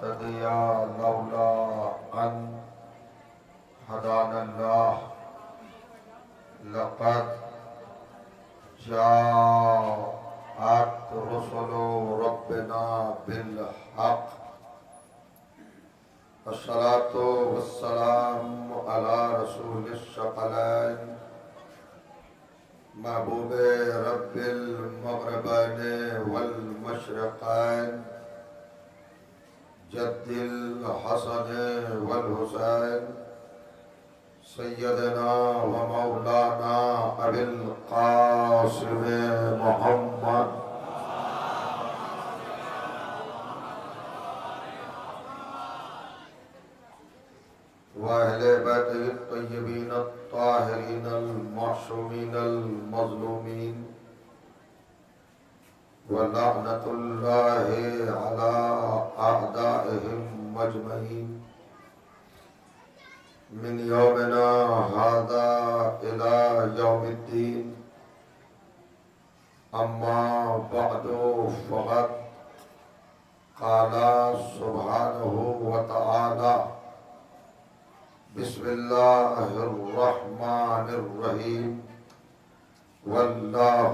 نهتدي لولا أن هدانا الله لقد جاءت رسل ربنا بالحق الصلاة والسلام على رسول الثقلين محبوب رب المغربين والمشرقين جد الحسن والحسين سيدنا ومولانا أبي القاسم محمد وأهل بيته الطيبين الطاهرين المعصومين المظلومين ولعنة الله على أعدائهم أجمعين من يومنا هذا إلى يوم الدين أما بعد فقد قال سبحانه وتعالى بسم الله الرحمن الرحيم والله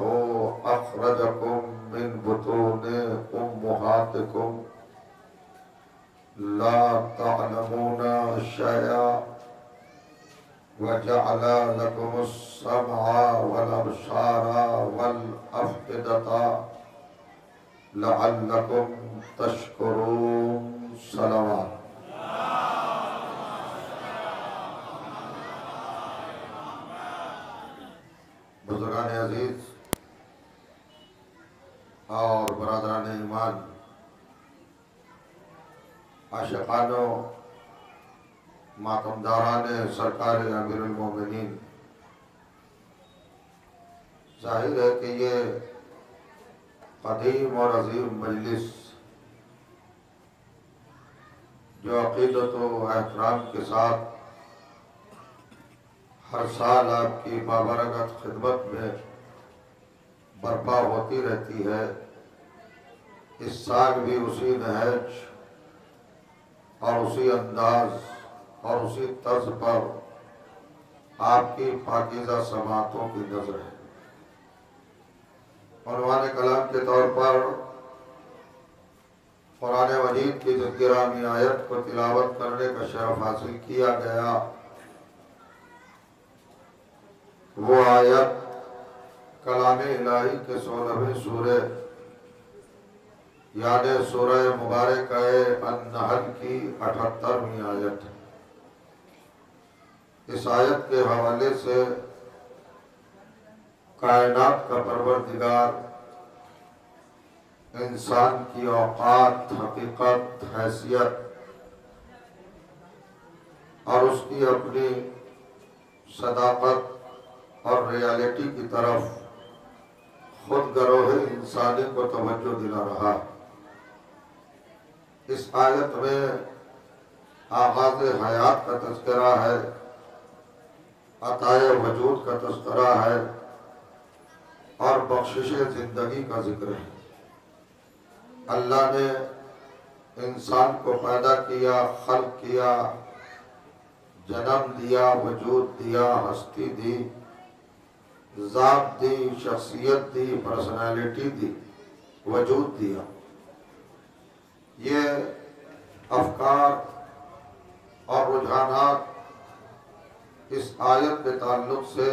أخرجكم من بطون أمهاتكم لا تعلمون شيئا وجعل لكم السمع والأبصار والأفئدة لعلكم تشكرون صلوات بزرگان عزیز اور برادران ایمان، عاشقان و ماتمداران سرکار امیر المومنین، ظاہر ہے کہ یہ قدیم اور عظیم مجلس جو عقیدت و احترام کے ساتھ ہر سال آپ کی بابرکت خدمت میں برپا ہوتی رہتی ہے، اس سال بھی اسی نہج اور اسی انداز اور اسی طرز پر آپ کی پاکیزہ سماعتوں کی نظر ہے۔ عنوان کلام کے طور پر قرآن مجید کی جس گرامی آیت کو تلاوت کرنے کا شرف حاصل کیا گیا، وہ آیت کلام الہی کے 16ویں سورہ یعنی سورہ مبارکہ النحل کی 78ویں آیت ہے۔ اس آیت کے حوالے سے کائنات کا پروردگار انسان کی اوقات، حقیقت، حیثیت اور اس کی اپنی صداقت اور ریالٹی کی طرف خود گروہ انسانی کو توجہ دلا رہا۔ اس آیت میں آغاز حیات کا تذکرہ ہے، عطائے وجود کا تذکرہ ہے اور بخشش زندگی کا ذکر ہے۔ اللہ نے انسان کو پیدا کیا، خلق کیا، جنم دیا، وجود دیا، ہستی دی، ذات دی، شخصیت دی، پرسنالٹی دی، وجود دیا۔ یہ افکار اور رجحانات اس آیت کے تعلق سے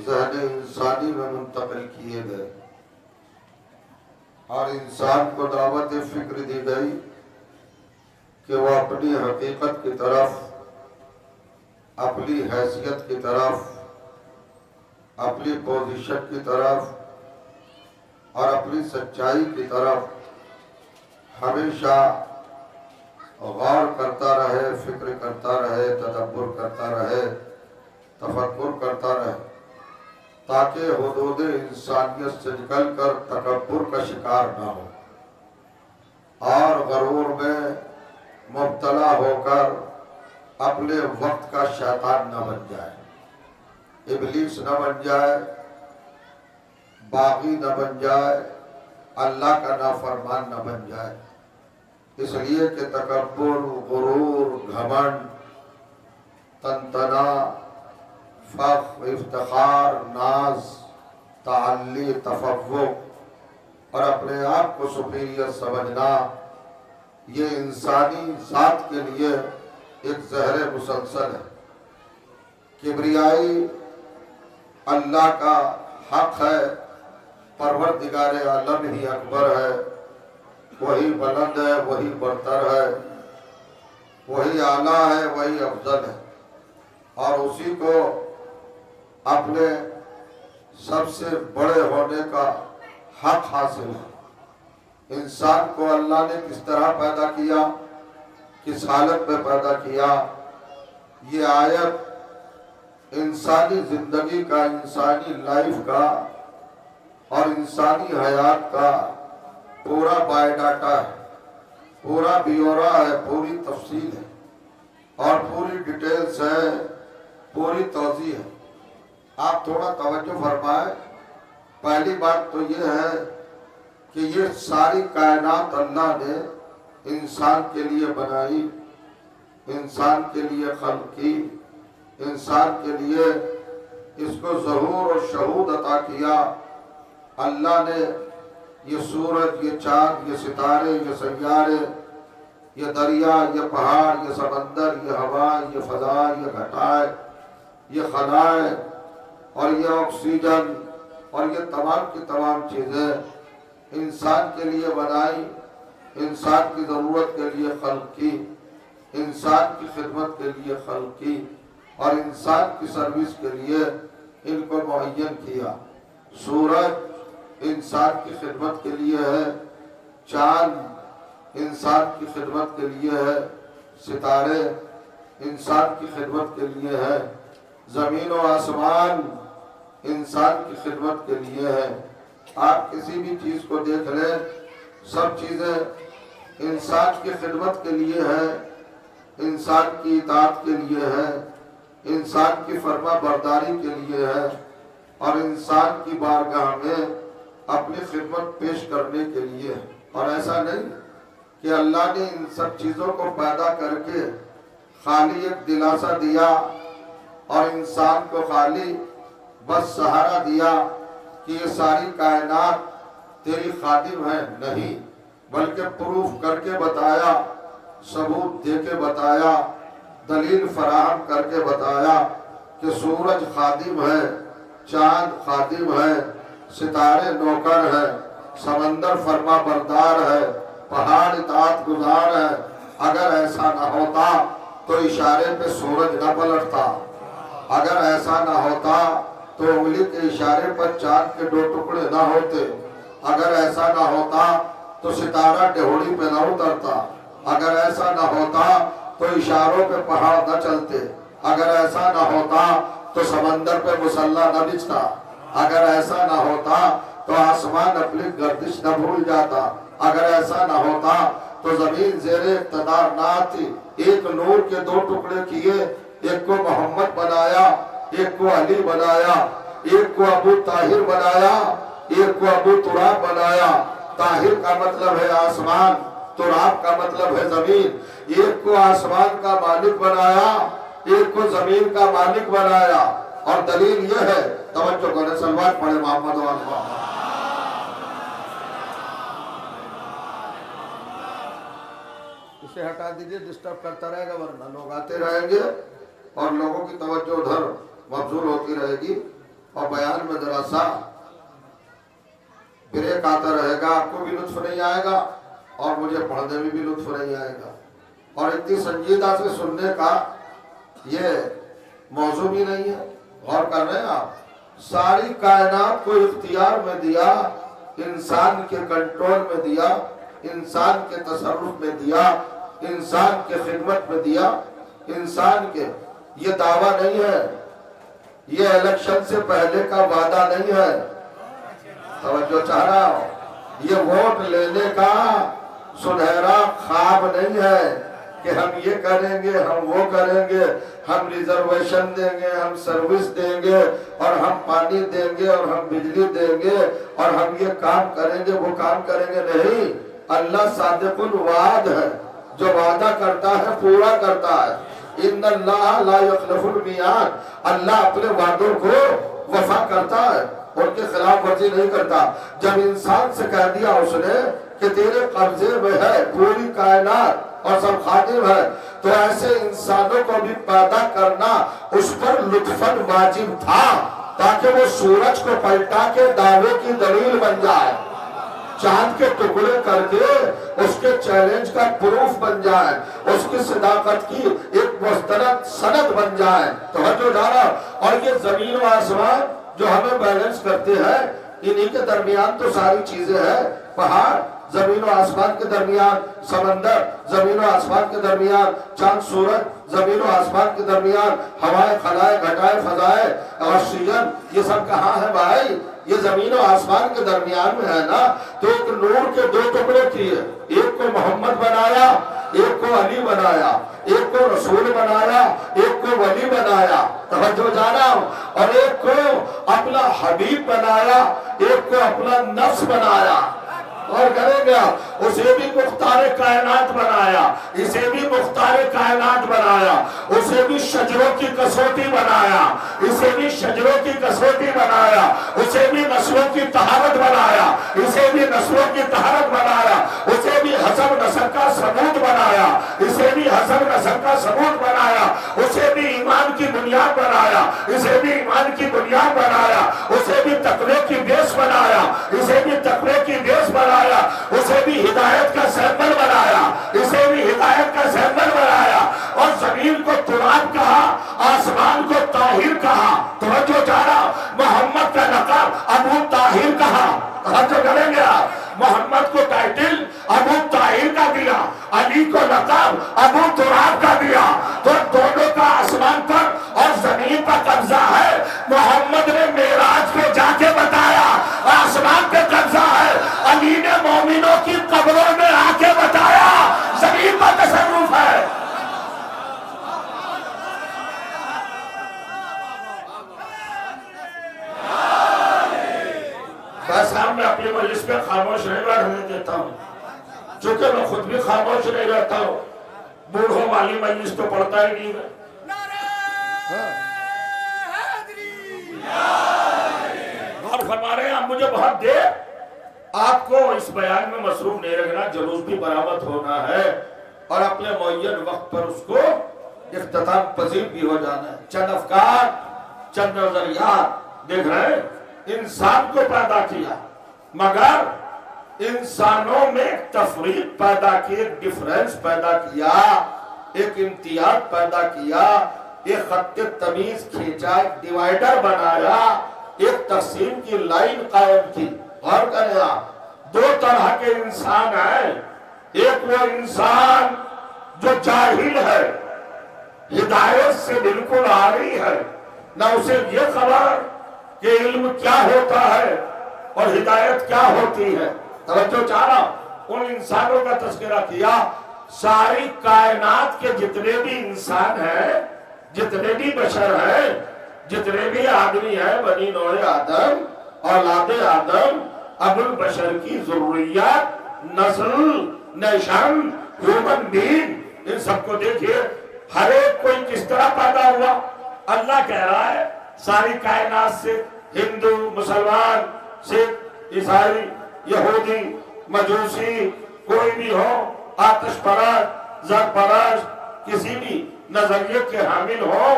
ذہن انسانی میں منتقل کیے گئے اور انسان کو دعوت فکر دی گئی کہ وہ اپنی حقیقت کی طرف، اپنی حیثیت کی طرف، اپنی پوزیشن کی طرف اور اپنی سچائی کی طرف ہمیشہ غور کرتا رہے، فکر کرتا رہے، تدبر کرتا رہے، تفکر کرتا رہے، تاکہ حدود انسانیت سے نکل کر تکبر کا شکار نہ ہو اور غرور میں مبتلا ہو کر اپنے وقت کا شیطان نہ بن جائے، ابلیس نہ بن جائے، باغی نہ بن جائے، اللہ کا نافرمان نہ بن جائے۔ اس لیے کہ تکبر، غرور، گھمنڈ، تنتنا، فخر، افتخار، ناز، تعلی، تفوق اور اپنے آپ کو سپیریئر سمجھنا، یہ انسانی ذات کے لیے ایک زہر مسلسل ہے۔ کبریائی اللہ کا حق ہے، پروردگار عالم ہی اکبر ہے، وہی بلند ہے، وہی برتر ہے، وہی اعلیٰ ہے، وہی افضل ہے، اور اسی کو اپنے سب سے بڑے ہونے کا حق حاصل ہے۔ انسان کو اللہ نے کس طرح پیدا کیا، کس حالت میں پیدا کیا، یہ آیت انسانی زندگی کا، انسانی لائف کا اور انسانی حیات کا پورا بایو ڈاٹا ہے، پورا بیورا ہے، پوری تفصیل ہے اور پوری ڈیٹیلز ہے، پوری توضیح ہے۔ آپ تھوڑا توجہ فرمائیں۔ پہلی بات تو یہ ہے کہ یہ ساری کائنات اللہ نے انسان کے لیے بنائی، انسان کے لیے خلق کی، انسان کے لیے اس کو ظہور اور شہود عطا کیا۔ اللہ نے یہ سورج، یہ چاند، یہ ستارے، یہ سیارے، یہ دریا، یہ پہاڑ، یہ سمندر، یہ ہوا، یہ فضا، یہ گھٹائیں، یہ خلائیں اور یہ آکسیجن اور یہ تمام کی تمام چیزیں انسان کے لیے بنائی، انسان کی ضرورت کے لیے خلق کی، انسان کی خدمت کے لیے خلق کی اور انسان کی سروس کے لیے ان کو معین کیا۔ سورج انسان کی خدمت کے لیے ہے، چاند انسان کی خدمت کے لیے ہے، ستارے انسان کی خدمت کے لیے ہے، زمین و آسمان انسان کی خدمت کے لیے ہے۔ آپ کسی بھی چیز کو دیکھ لیں، سب چیزیں انسان کی خدمت کے لیے ہے، انسان کی اطاعت کے لیے ہے، انسان کی فرما برداری کے لیے ہے اور انسان کی بارگاہ میں اپنی خدمت پیش کرنے کے لیے ہے۔ اور ایسا نہیں کہ اللہ نے ان سب چیزوں کو پیدا کر کے خالی ایک دلاسا دیا اور انسان کو خالی بس سہارا دیا کہ یہ ساری کائنات تیری خادم ہے، نہیں، بلکہ پروف کر کے بتایا، ثبوت دے کے بتایا، دلیل فراہم کر کے بتایا کہ سورج خادم ہے، چاند خادم ہے، ستارے نوکر ہے، سمندر فرما بردار ہے، پہاڑ اطاعت گزار ہے۔ اگر ایسا نہ ہوتا تو اشارے پہ سورج نہ پلٹتا، اگر ایسا نہ ہوتا تو انگلی کے اشارے پر چاند کے 2 ٹکڑے نہ ہوتے، اگر ایسا نہ ہوتا تو ستارہ ڈہوڑی پہ نہ اترتا، اگر ایسا نہ ہوتا تو اشاروں پہ پہاڑ نہ چلتے، اگر ایسا نہ ہوتا تو سمندر پہ مسلح نہ بچھتا، اگر ایسا نہ ہوتا تو آسمان اپنی گردش نہ بھول جاتا، اگر ایسا نہ ہوتا تو زمین زیر اقتدار نہ آتی۔ ایک نور کے 2 ٹکڑے کیے، ایک کو محمد بنایا، ایک کو علی بنایا، ایک کو ابو طاہر بنایا، ایک کو ابو تراب بنایا۔ طاہر کا مطلب ہے آسمان، تراب کا مطلب ہے زمین۔ ایک کو آسمان کا مالک بنایا، ایک کو زمین کا مالک بنایا۔ اور دلیل یہ ہے، توجہ کریں، صلوات پڑھیں محمد و آل۔ اسے ہٹا دیجئے، ڈسٹرب کرتا رہے گا، ورنہ لوگ آتے رہیں گے اور لوگوں کی توجہ ادھر مبذول ہوتی رہے گی اور بیان میں ذرا سا بریک آتا رہے گا، آپ کو بھی لطف نہیں آئے گا اور مجھے پڑھنے میں بھی لطف نہیں آئے گا۔ اور اتنی سنجیدہ سے سننے کا یہ موضوع بھی نہیں ہے۔ غور کر رہے ہیں آپ؟ ساری کائنات کو اختیار میں دیا، انسان کے کنٹرول میں دیا، انسان کے تصرف میں دیا، انسان کے خدمت میں دیا، انسان کے۔ یہ دعویٰ نہیں ہے، یہ الیکشن سے پہلے کا وعدہ نہیں ہے، توجہ چاہ رہا ہوں، یہ ووٹ لینے کا سنہرا خواب نہیں ہے کہ ہم یہ کریں گے، ہم وہ کریں گے، ہم ریزرویشن دیں گے، ہم سروس دیں گے اور ہم پانی دیں گے اور ہم بجلی دیں گے اور ہم یہ کام کریں گے، وہ کام کریں گے۔ نہیں، اللہ صادق الوعد ہے، جو وعدہ کرتا ہے پورا کرتا ہے۔ ان اللہ لا یخلف المیعاد، اللہ اپنے وعدوں کو وفا کرتا ہے، ان کے خلاف ورزی نہیں کرتا۔ جب انسان سے کہہ دیا اس نے کہ تیرے قبضے میں ہے پوری کائنات اور سب خادم ہے، تو ایسے انسانوں کو بھی پیدا کرنا اس پر لطفاً واجب تھا، تاکہ وہ سورج کو پلٹا کے دعوے کی دلیل بن جائے، چاند کے ٹکڑے کر کے اس کے چیلنج کا پروف بن جائے، اس کی صداقت کی ایک مستند سند بن جائے۔ توجہ ڈالا۔ اور یہ زمین و آسمان جو ہمیں بیلنس کرتے ہیں، انہی کے درمیان تو ساری چیزیں ہیں، پہاڑ زمین و آسمان کے درمیان، سمندر زمین و آسمان کے درمیان، چاند سورج زمین و آسمان کے درمیان، ہوائیں خلائے گھٹائے فضائے آکسیجن، یہ سب کہاں ہے بھائی؟ یہ زمین و آسمان کے درمیان میں ہے نا۔ تو ایک نور کے دو ٹکڑے کیے، ایک کو محمد بنایا، ایک کو علی بنایا، ایک کو رسول بنایا، ایک کو ولی بنایا، توجہ جانا، اور ایک کو اپنا حبیب بنایا، ایک کو اپنا نفس بنایا، اور کریں گا اسے بھی مختار کائنات بنایا، اسے بھی مختار کائنات بنایا، اسے بھی شجروں کی کسوٹی بنایا، اسے بھی شجروں کی کسوٹی بنایا، اسے بھی نسلوں کی طہارت بنایا، اسے بھی نسلوں کی طہارت بنایا، اسے بھی حسب نسل کا ثبوت بنایا، اسے بھی حسب نسل کا ثبوت بنایا، اسے بھی ایمان کی بنیاد بنایا، اسے بھی ایمان کی بنیاد بنایا، اسے بھی تقوی کی بیس بنایا، اسے بھی تقوی کی بیس بنایا، اسے بھی ہدایت کا سیمبل بنایا، اسے بھی ہدایت کا سیمبل بنایا، اور زمین کو تراب کہا، آسمان کو طاہر کہا۔ توجہ چاہا، محمد کا لقب ابو طاہر کہا، توجہ کریں گے، محمد کو ٹائٹل ابو طاہر کا دیا، علی کو لقب ابو تراب کا دیا، تو دونوں کا آسمان پر اور زمین پر قبضہ ہے۔ محمد نے معراج پہ جا کے بتایا آسمان پہ قبضہ ہے، علی نے مومنوں کی قبروں میں آ کے بتایا زمین پر تصرف ہے۔ بس میں اپنی مجلس پہ خاموش نہیں بیٹھنے دیتا ہوں، چونکہ میں خود بھی خاموش نہیں رہتا ہوں، بوڑھوں والی مجلس تو پڑھتا ہی نہیں میں۔ غور فرما رہے ہیں آپ، مجھے بہت دیر آپ کو اس بیان میں مصروف نہیں رکھنا، جلوس بھی برآمد ہونا ہے اور اپنے معین وقت پر اس کو اختتام پذیر بھی ہو جانا ہے۔ چند افکار، چند نظریات دیکھ رہے ہیں، انسان کو پیدا کیا، مگر انسانوں میں ایک تفریق پیدا کی، ایک ڈیفرنس پیدا کیا، ایک امتیاز پیدا کیا، ایک خط تمیز کھینچا، ایک ڈیوائیڈر بنایا، ایک تقسیم کی لائن قائم کی۔ غور کریں آپ، دو طرح کے انسان ہیں، ایک وہ انسان جو جاہل ہے، ہدایت سے بالکل عاری ہے، نہ اسے یہ خبر کہ علم کیا ہوتا ہے اور ہدایت کیا ہوتی ہے۔ توجہ چاہنا، ان انسانوں کا تذکرہ کیا، ساری کائنات کے جتنے بھی انسان ہیں، جتنے بھی بشر ہیں، جتنے بھی آدمی ہیں، بنی نوع آدم، اولاد آدم، ابو البشر کی ضروریات، نسل، نیشن، ہیومن بینگ، ان سب کو دیکھئے، ہر ایک کوئی کس طرح پیدا ہوا۔ اللہ کہہ رہا ہے ساری کائنات سے، ہندو، مسلمان، سکھ، عیسائی، یہودی، مجوسی، کوئی بھی ہو، آتش پرست، ذات پرست، کسی بھی نظریے کے حامل ہو،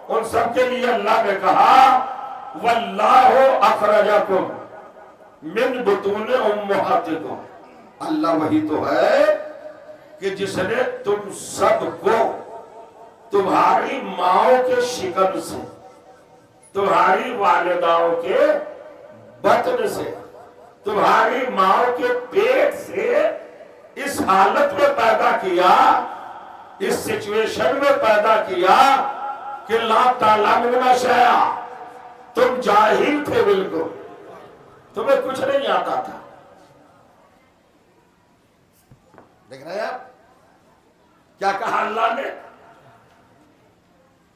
ان سب کے لیے اللہ نے کہا وَاللَّهُ أَخْرَجَكُمْ مِنْ بُطُونِ أُمَّهَاتِكُمْ۔ اللہ وہی تو ہے کہ جس نے تم سب کو تمہاری ماؤں کے شکم سے، تمہاری والداؤں کے بطن سے، تمہاری ماؤں کے پیٹ سے اس حالت میں پیدا کیا، اس سچویشن میں پیدا کیا کہ لا تعلمون شیئا، تم جاہل تھے، بالکل تمہیں کچھ نہیں آتا تھا۔ دیکھ رہے ہیں آپ کیا کہا اللہ نے؟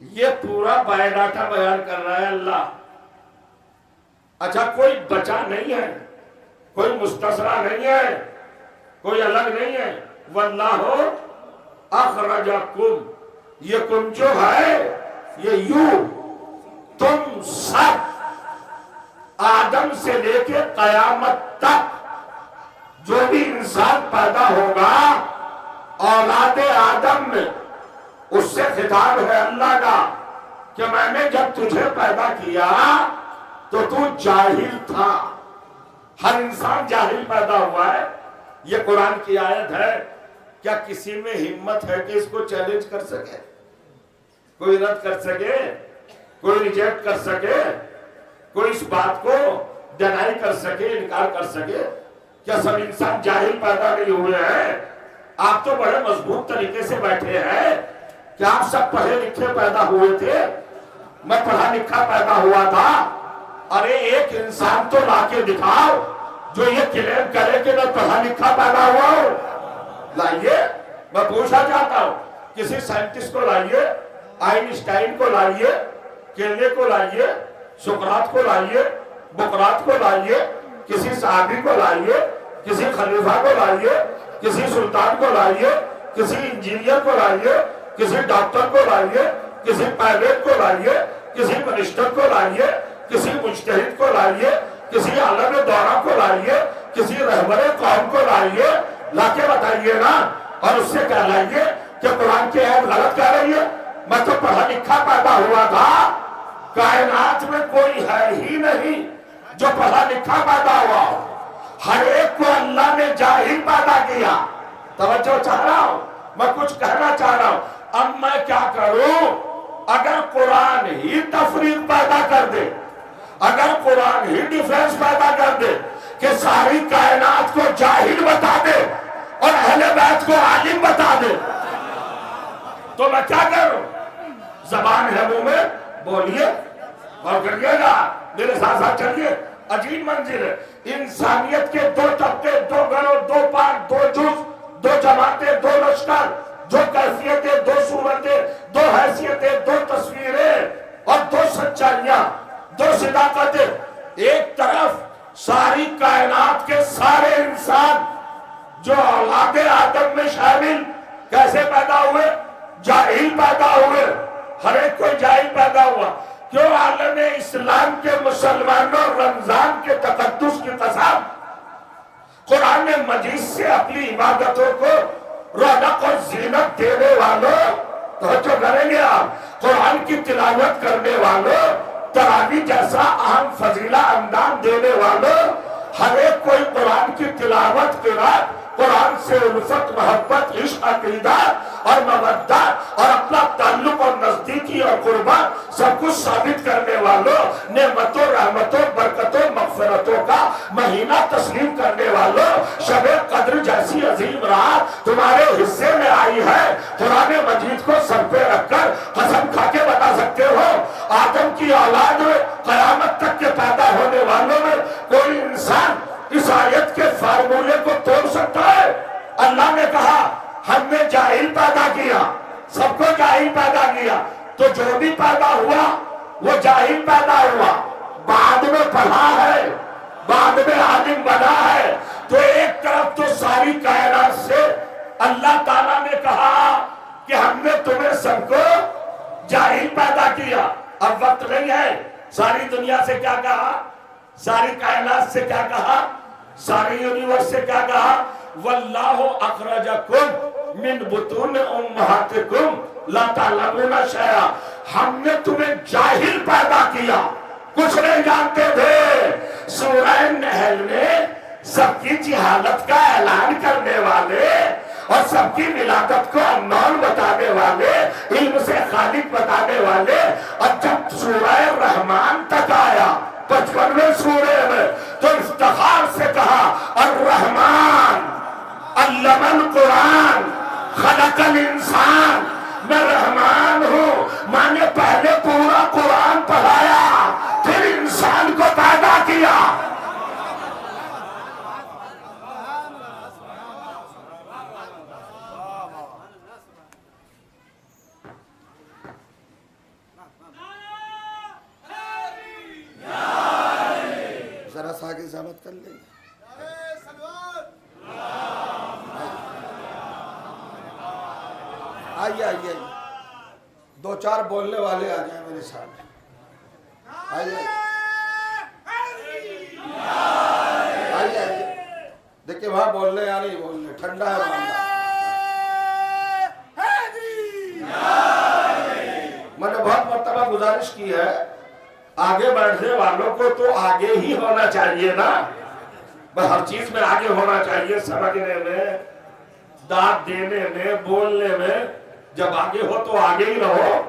یہ پورا بایو ڈاٹا بیان کر رہا ہے اللہ۔ اچھا، کوئی بچا نہیں ہے، کوئی مستثنیٰ نہیں ہے، کوئی الگ نہیں ہے. واللہ اخرجکم، یہ کم جو ہے یہ یوں تم سب آدم سے لے کے قیامت تک جو بھی انسان پیدا ہوگا اولاد آدم میں، اس سے خطاب ہے اللہ کا کہ میں نے جب تجھے پیدا کیا تو جاہل تھا. ہر انسان جاہل پیدا ہوا ہے. یہ قرآن کی آیت ہے. کیا کسی میں ہمت ہے کہ اس کو چیلنج کر سکے؟ کوئی رد کر سکے؟ کوئی ریجیکٹ کر سکے؟ کوئی اس بات کو ڈینائی کر سکے، انکار کر سکے؟ کیا سب انسان جاہل پیدا نہیں ہوئے ہیں؟ آپ تو بڑے مضبوط طریقے سے بیٹھے ہیں. کیا آپ سب پڑھے لکھے پیدا ہوئے تھے؟ میں پڑھا لکھا پیدا ہوا تھا. ارے ایک انسان تو لا کے دکھاؤ جو یہ کلیم کرے کہ میں پڑھا لکھا پیدا ہوا ہوں. لائیے. میں پوچھنا چاہتا ہوں، کسی سائنٹسٹ کو لائیے، آئنسٹائن کو لائیے، کیلے کو لائیے، سقراط کو لائیے، بقراط کو لائیے، کسی صحابی کو لائیے، کسی خلیفہ کو لائیے، کسی سلطان کو لائیے، کسی انجینئر کو لائیے، کسی ڈاکٹر کو لائیے، کسی پائلٹ کو لائیے، کسی منسٹر کو لائیے، کسی مجتہد کو لائیے، کسی عالم دورہ کو لائیے، کسی رہبر قوم کو لائیے، لا کے بتائیے نا، اور اس سے کہہ لائیے کہ قرآن کی آیت غلط کہہ رہی ہے. میں تو پڑھا لکھا پیدا ہوا تھا. کائنات میں کوئی ہے ہی نہیں جو پڑھا لکھا پیدا ہوا. ہر ایک کو اللہ نے جاہل پیدا کیا. توجہ چاہ رہا ہوں، میں کچھ کہنا چاہ رہا ہوں. اب میں کیا کروں؟ اگر قرآن ہی تفریق پیدا کر دے، اگر قرآن ہی ڈیفرنس پیدا کر دے کہ ساری کائنات کو جاہل بتا دے اور اہل بیت کو عالم بتا دے، تو میں کیا کروں؟ زبان ہے منہ میں، بولیے اور کریے گا، میرے ساتھ ساتھ چلیے. عجیب منزل ہے. انسانیت کے دو طبقے، دو گروہ، دو پارٹ، دو جز، دو جماعتیں، دو لشکر، دو کیفیتیں، دو صورتیں، دو حیثیتیں، دو تصویریں اور دو سچائیاں، دو صداقتیں. ایک طرف ساری کائنات کے سارے انسان جو اولاد آدم میں شامل کیسے پیدا ہوئے؟ جاہل پیدا ہوئے. ہر ایک کوئی جاہل پیدا ہوا. کیوں؟ عالم اسلام کے مسلمانوں رمضان کے تقدس کی قسم قرآن مجید سے اپنی عبادتوں کو رونق اور زینت دینے والوں، توجہ کریں گے آپ، قرآن کی تلاوت کرنے والوں، تراویح جیسا اہم فضیلہ اندام دینے والوں، ہر ایک کوئی قرآن کی تلاوت قرات، قرآن سے الفت، محبت، عشق، عقیدہ اور مودت اور اپنا تعلق اور نزدیکی اور قربت سب کچھ ثابت کرنے والوں، نعمتوں، رحمتوں، برکتوں، مغفرتوں کا مہینہ تسلیم کرنے والوں، شب قدر جیسی عظیم رات تمہارے حصے میں آئی ہے. قرآن مجید کو سر پہ رکھ کر قسم کھا کے بتا سکتے ہو آدم کی اولاد میں قیامت تک کے پیدا ہونے والوں میں کوئی انسان اس آیت کے فارمولے کو توڑ سکتا ہے؟ اللہ نے کہا ہم نے جاہل پیدا کیا، سب کو جاہل پیدا کیا. تو جو بھی پیدا ہوا وہ جاہل پیدا ہوا. بعد میں پڑھا ہے، بعد میں عالم بنا ہے. تو ایک طرف تو ساری کائنات سے اللہ تعالیٰ نے کہا کہ ہم نے تمہیں سب کو جاہل پیدا کیا. اب وقت نہیں ہے. ساری دنیا سے کیا کہا؟ ساری کائنات سے کیا کہا؟ ساری یونیورس سے کیا کہا؟ واللہ اخرجکم من بطون امہاتکم لا تعلمون شیئا. ہم نے تمہیں جاہل پیدا کیا، کچھ نہیں جانتے تھے. سورہ نحل میں سب کی جہالت کا اعلان کرنے والے اور سب کی ولادت کو انون بتانے والے، علم سے خالق بتانے والے، اور جب سورہ رحمان تک آیا 55ویں سورے میں تو افتخار سے کہا الرحمن علم القرآن خلق الانسان. میں رحمان ہوں، میں نے پہلے پورا قرآن پڑھایا پھر انسان کو پیدا کیا. ذرا سا آگے زحمت کر لیں. آئیے آئیے، دو چار بولنے والے آ جائیں میرے ساتھ، آئیے آئیے آئیے، دیکھیں وہاں بولنے یا نہیں بولنے، ٹھنڈا ہے معاملہ۔ میں نے بہت مرتبہ گزارش کی ہے، آگے بیٹھنے والوں کو تو آگے ہی ہونا چاہیے نا، ہر چیز میں آگے ہونا چاہیے، سمجھنے میں، داد دینے میں، بولنے میں، جب آگے ہو تو آگے ہی رہو،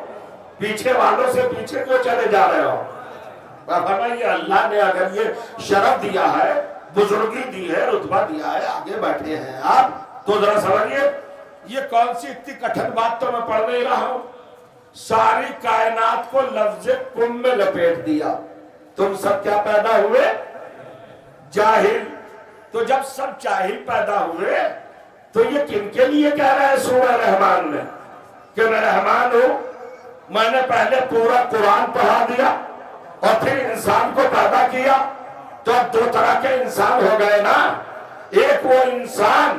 پیچھے والوں سے پیچھے کیوں چلے جا رہے ہو؟ فرمائیے اللہ نے اگر یہ شرف دیا ہے، بزرگی دی ہے، رتبہ دیا ہے، آگے بیٹھے ہیں آپ، تو ذرا سمجھیے یہ کون سی اتنی کٹھن بات تو میں پڑھ نہیں رہا ہوں، ساری کائنات کو لفظ کن میں لپیٹ دیا، تم سب کیا پیدا ہوئے؟ جاہل۔ تو جب سب جاہل پیدا ہوئے تو یہ کن کے لیے کہہ رہا ہے سورہ رحمان میں کہ میں رحمان ہوں، میں نے پہلے پورا قرآن پڑھا دیا اور پھر انسان کو پیدا کیا، تو اب دو طرح کے انسان ہو گئے نا، ایک وہ انسان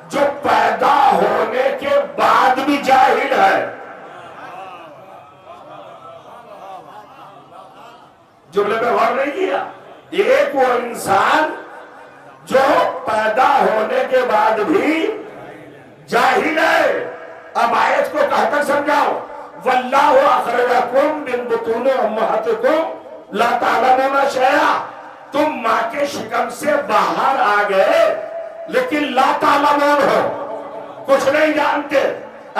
جو پیدا ہونے کے بعد بھی جاہل ہے، جملے پہ غور نہیں کیا، ایک وہ انسان جو پیدا ہونے کے بعد بھی جاہل ہے۔ اب آیت کو کہہ کر سمجھاؤ، وَاللَّهُ أَخْرَجَكُم مِّن بُطُونِ أُمَّهَاتِكُم لَا تَعْلَمُونَ شَيْئًا، تم ماں کے شکم سے باہر آ گئے لیکن لا تعلمون ہو، کچھ نہیں جانتے،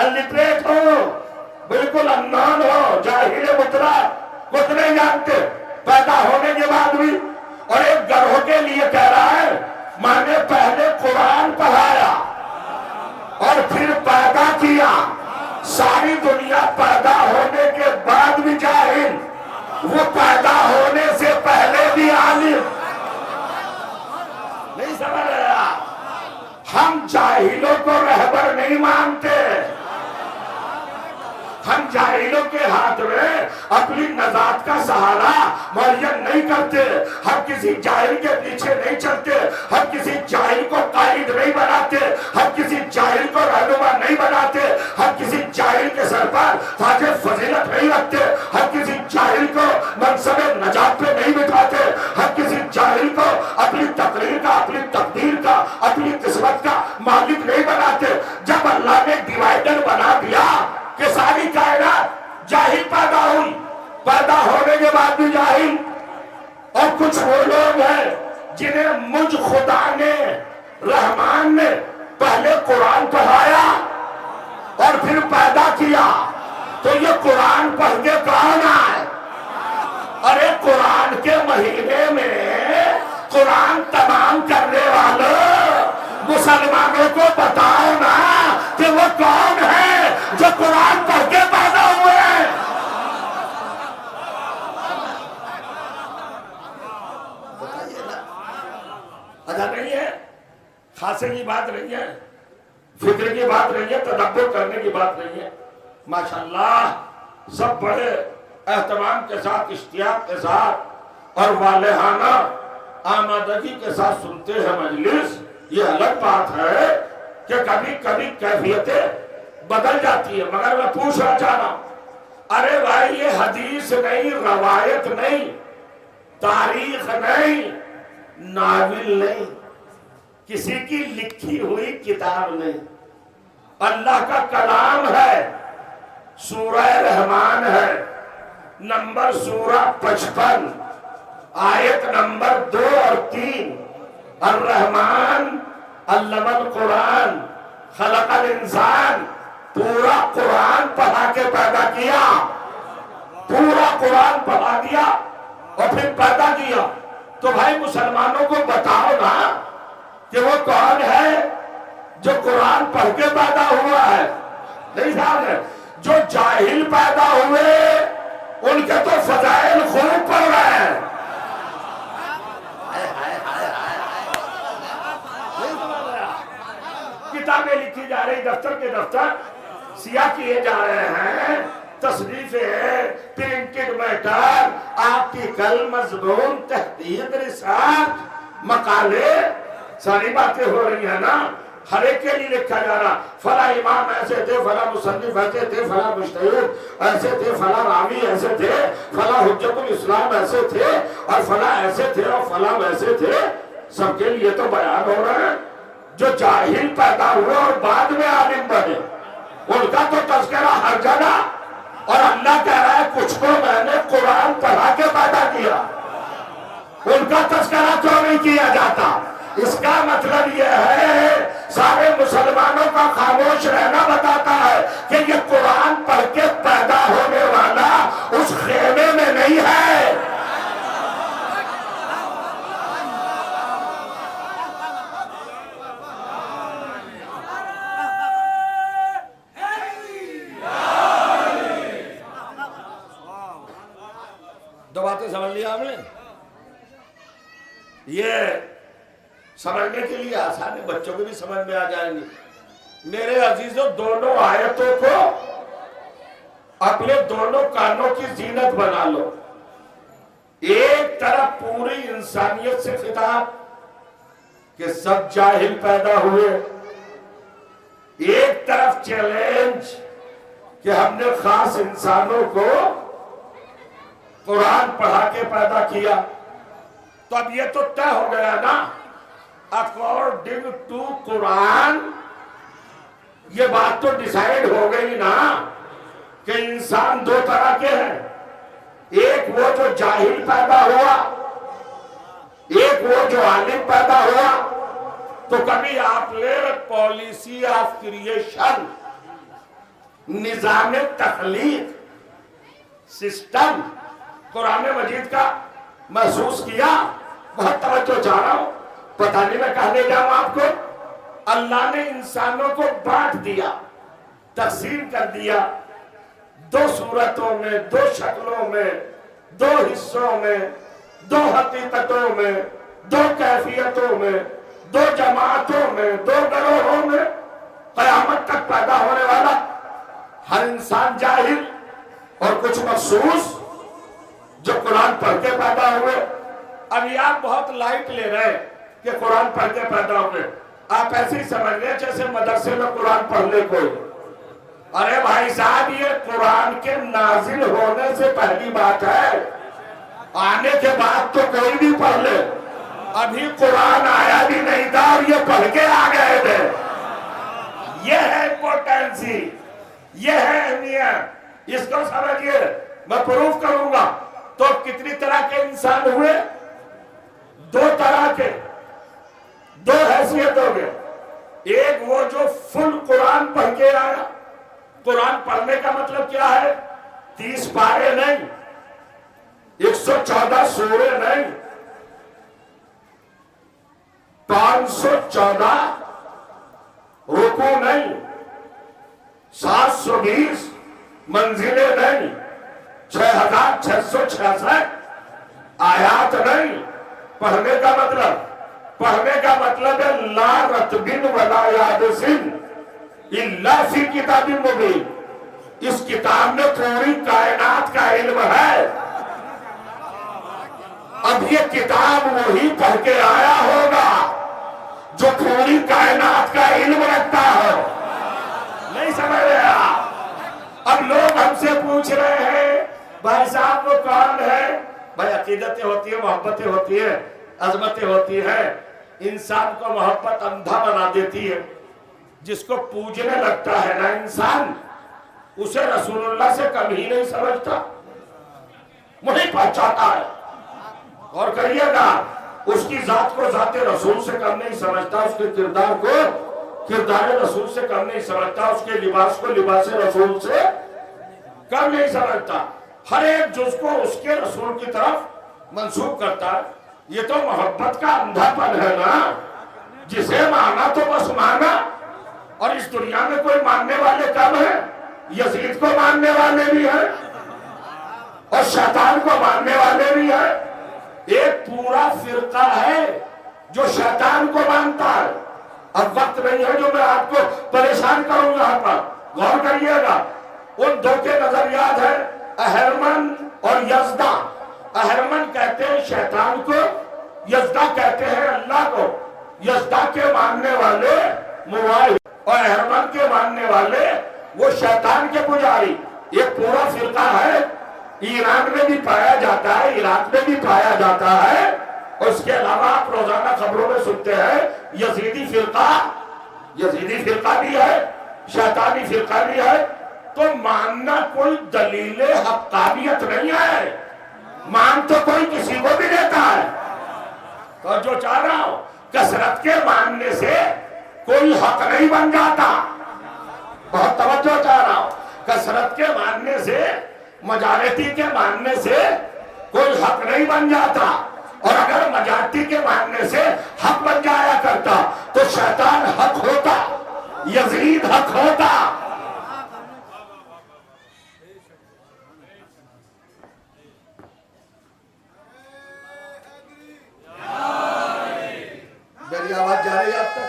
اللٹریٹ ہو، بالکل انان ہو، جاہل مطلق، کچھ نہیں جانتے، پیدا ہونے کے بعد بھی۔ اور ایک گروہ کے لیے کہہ رہا ہے میں نے پہلے قرآن پڑھایا اور پھر پیدا کیا، ساری دنیا پیدا ہونے کے بعد بھی جاہل، وہ پیدا ہونے سے پہلے بھی عالم۔ نہیں سمجھ رہا؟ ہم جاہلوں کو رہبر نہیں مانتے، ہم جاہلوں کے ہاتھ میں اپنی نجات کا سہارا معین نہیں کرتے، ہم کسی جاہل کے پیچھے نہیں چلتے، ہم کسی جاہل کو قائد نہیں بناتے، ہم کسی جاہل کو رہنما نہیں بناتے، ہم کسی جاہل کے سر پر تاج فضیلت نہیں رکھتے، ہم کسی جاہل کو منصب نجات پہ نہیں بٹھاتے، ہم کسی جاہل کو اپنی تقریر کا، اپنی تقدیر کا، اپنی قسمت کا مالک نہیں بناتے۔ جب اللہ نے ڈیوائیڈر بنا دیا کہ ساری کائنات جاہل پیدا ہوئی، پیدا ہونے کے بعد بھی جاہل، اور کچھ وہ لوگ ہیں جنہیں مجھ خدا نے، رحمان نے پہلے قرآن پڑھایا اور پھر پیدا کیا، تو یہ قرآن پڑھ کے کون آئے؟ ارے قرآن کے مہینے میں قرآن تمام کرنے والوں مسلمانوں کو بتاؤ نا کہ وہ کون ہے جو قرآن پڑھ کے پیدا ہوئے ہیں۔ بتائیے نا، ادا نہیں ہے، خاصے کی بات نہیں ہے، فکر کی بات نہیں ہے، تدبر کرنے کی بات نہیں ہے۔ ماشاءاللہ سب بڑے اہتمام کے ساتھ، اشتیاق کے ساتھ اور والہانہ آمادگی کے ساتھ سنتے ہیں مجلس، یہ الگ بات ہے کہ کبھی کبھی کیفیتیں بدل جاتی ہے، مگر میں پوچھنا چاہ رہا ہوں، ارے بھائی یہ حدیث نہیں، روایت نہیں، تاریخ نہیں، ناول نہیں، کسی کی لکھی ہوئی کتاب نہیں، اللہ کا کلام ہے، سورہ رحمان ہے، نمبر سورہ 55، آیت نمبر 2 اور 3، الرحمن علم القرآن خلق الانسان، پورا قرآن پڑھا کے پیدا کیا، پورا قرآن پڑھا دیا اور پھر پیدا کیا۔ تو بھائی مسلمانوں کو بتاؤ نا کہ وہ کون ہے جو قرآن پڑھ کے پیدا ہوا ہے۔ نہیں صاحب ہے، جو جاہل پیدا ہوئے ان کے تو فضائل خوب پڑھ رہے ہیں۔ کتابیں لکھی جا رہی، دفتر کے دفتر سیاہ کیے جا رہے ہیں، تصنیفیں، پرنٹڈ میٹر، آرٹیکل، مضمون، تحقیق، ریسرچ، مقالے، ساری باتیں ہو رہی ہیں نا۔ ہر ایک کے لیے لکھا جا رہا، فلاں امام ایسے تھے، فلاں مصنف ایسے تھے، فلاں مجتہد ایسے تھے، فلاں راوی ایسے تھے، فلاں حجت الاسلام ایسے تھے، اور فلاں ایسے تھے، اور فلاں ویسے تھے. سب کے لیے تو بیان ہو رہا ہے. جو جاہل پیدا ہوئے اور بعد میں عالم بنے ان کا تو تذکرہ ہر جگہ. اور اللہ کہہ رہا ہے کچھ کو میں نے قرآن پڑھا کے پیدا کیا، ان کا تذکرہ کیوں نہیں کیا جاتا؟ اس کا مطلب یہ ہے سارے مسلمانوں کا خاموش رہنا بتاتا ہے کہ یہ قرآن پڑھ کے پیدا ہونے والا اس خیمے میں نہیں ہے. دو باتیں سمجھ لیا آپ نے؟ یہ سمجھنے کے لیے آسان ہے، بچوں کو بھی سمجھ میں آ جائیں گے. میرے عزیزوں، دونوں آیتوں کو اپنے دونوں کانوں کی زینت بنا لو. ایک طرف پوری انسانیت سے خطاب کہ سب جاہل پیدا ہوئے، ایک طرف چیلنج کہ ہم نے خاص انسانوں کو قرآن پڑھا کے پیدا کیا. تو اب یہ تو طے ہو گیا نا، اکارڈنگ ٹو قرآن یہ بات تو ڈیسائیڈ ہو گئی نا کہ انسان دو طرح کے ہیں. ایک وہ جو جاہل پیدا ہوا، ایک وہ جو عالم پیدا ہوا. تو کبھی آپ نے پالیسی آف کریشن، نظام تخلیق، سسٹم قرآن مجید کا محسوس کیا؟ بہت توجہ چاہ رہا ہوں، پتہ نہیں میں کہنے جاؤں آپ کو. اللہ نے انسانوں کو بانٹ دیا، تقسیم کر دیا، دو صورتوں میں، دو شکلوں میں، دو حصوں میں، دو حقیقتوں میں، دو کیفیتوں میں، دو جماعتوں میں، دو گروہوں میں. قیامت تک پیدا ہونے والا ہر انسان جاہل اور کچھ مخصوص جو قرآن پڑھ کے پیدا ہوئے. ابھی آپ بہت لائٹ لے رہے ہیں کہ قرآن پڑھ کے پیدا ہوئے. آپ ایسے ہی سمجھ لیں جیسے مدرسے میں قرآن پڑھ لے کوئی. ارے بھائی صاحب، یہ قرآن کے نازل ہونے سے پہلی بات ہے، آنے کے بعد تو کوئی بھی پڑھ لے. ابھی قرآن آیا بھی نہیں تھا اور یہ پڑھ کے آ گئے تھے. یہ ہے امپورٹنسی، یہ ہے اہمیت. اس کو سمجھئے، میں پروف کروں گا. تو کتنی طرح کے انسان ہوئے؟ دو طرح کے، دو حیثیتوں کے. ایک وہ جو فل قرآن پڑھ کے آیا. قرآن پڑھنے کا مطلب کیا ہے؟ 30 پارے نہیں، 114 سورے نہیں، 514 رکوع نہیں، 720 منزلیں نہیں، 6666 آیات نہیں. پڑھنے کا مطلب ہے لا رتبن ولا یابسن الا فی کتاب مبین. اس کتاب میں پوری کائنات کا علم ہے. اب یہ کتاب وہی پڑھ کے آیا ہوگا جو پوری کائنات کا علم رکھتا ہو. نہیں سمجھ رہے آپ؟ اب لوگ ہم سے پوچھ رہے ہیں بھائی صاحب وہ کون ہے؟ بھائی عقیدتیں ہوتی ہیں، محبتیں ہوتی ہیں، عظمتیں ہوتی ہیں. انسان کو محبت اندھا بنا دیتی ہے. جس کو پوجنے لگتا ہے نا انسان، اسے رسول اللہ سے کم ہی نہیں سمجھتا، وہی پہچاتا ہے. اور کہیے گا اس کی ذات کو ذات رسول سے کم نہیں سمجھتا، اس کے کردار کو کردار رسول سے کم نہیں سمجھتا، اس کے لباس کو لباس رسول سے کم نہیں سمجھتا. ہر ایک جز کو اس کے رسول کی طرف منسوب کرتا ہے. یہ تو محبت کا اندھا پن ہے نا. جسے مانا تو بس مانا. اور اس دنیا میں کوئی ماننے والے کم ہیں؟ یزید کو ماننے والے بھی ہیں اور شیطان کو ماننے والے بھی ہیں. ایک پورا فرقہ ہے جو شیطان کو مانتا ہے. اب وقت نہیں ہے جو میں آپ کو پریشان کروں گا. یہاں پر غور کریے گا. ان دو کے نظریات ہیں، اہرمن اور یزدہ. اہرمن کہتے ہیں شیطان کو، یزدہ کہتے ہیں اللہ کو. یزدہ کے ماننے والے موبائل اور احرمن کے ماننے والے وہ شیطان کے پجاری. ایک پورا فرقہ ہے, ایران میں بھی پایا جاتا ہے, عراق میں بھی پایا جاتا ہے, اور اس کے علاوہ آپ روزانہ خبروں میں سنتے ہیں یزیدی فرقہ بھی ہے, شیطانی فرقہ بھی ہے. تو ماننا کوئی دلیل حقانیت نہیں ہے, مان تو کوئی کسی کو بھی دیتا ہے. تو جو چاہ رہا ہوں, کثرت کے ماننے سے کوئی حق نہیں بن جاتا. بہت توجہ چاہ رہا ہوں, کثرت کے ماننے سے, مجارٹی کے ماننے سے کوئی حق نہیں بن جاتا. اور اگر مجارٹی کے ماننے سے حق بن جایا کرتا تو شیطان حق ہوتا, یزید حق ہوتا. میری آواز جا رہی ہے اب تک؟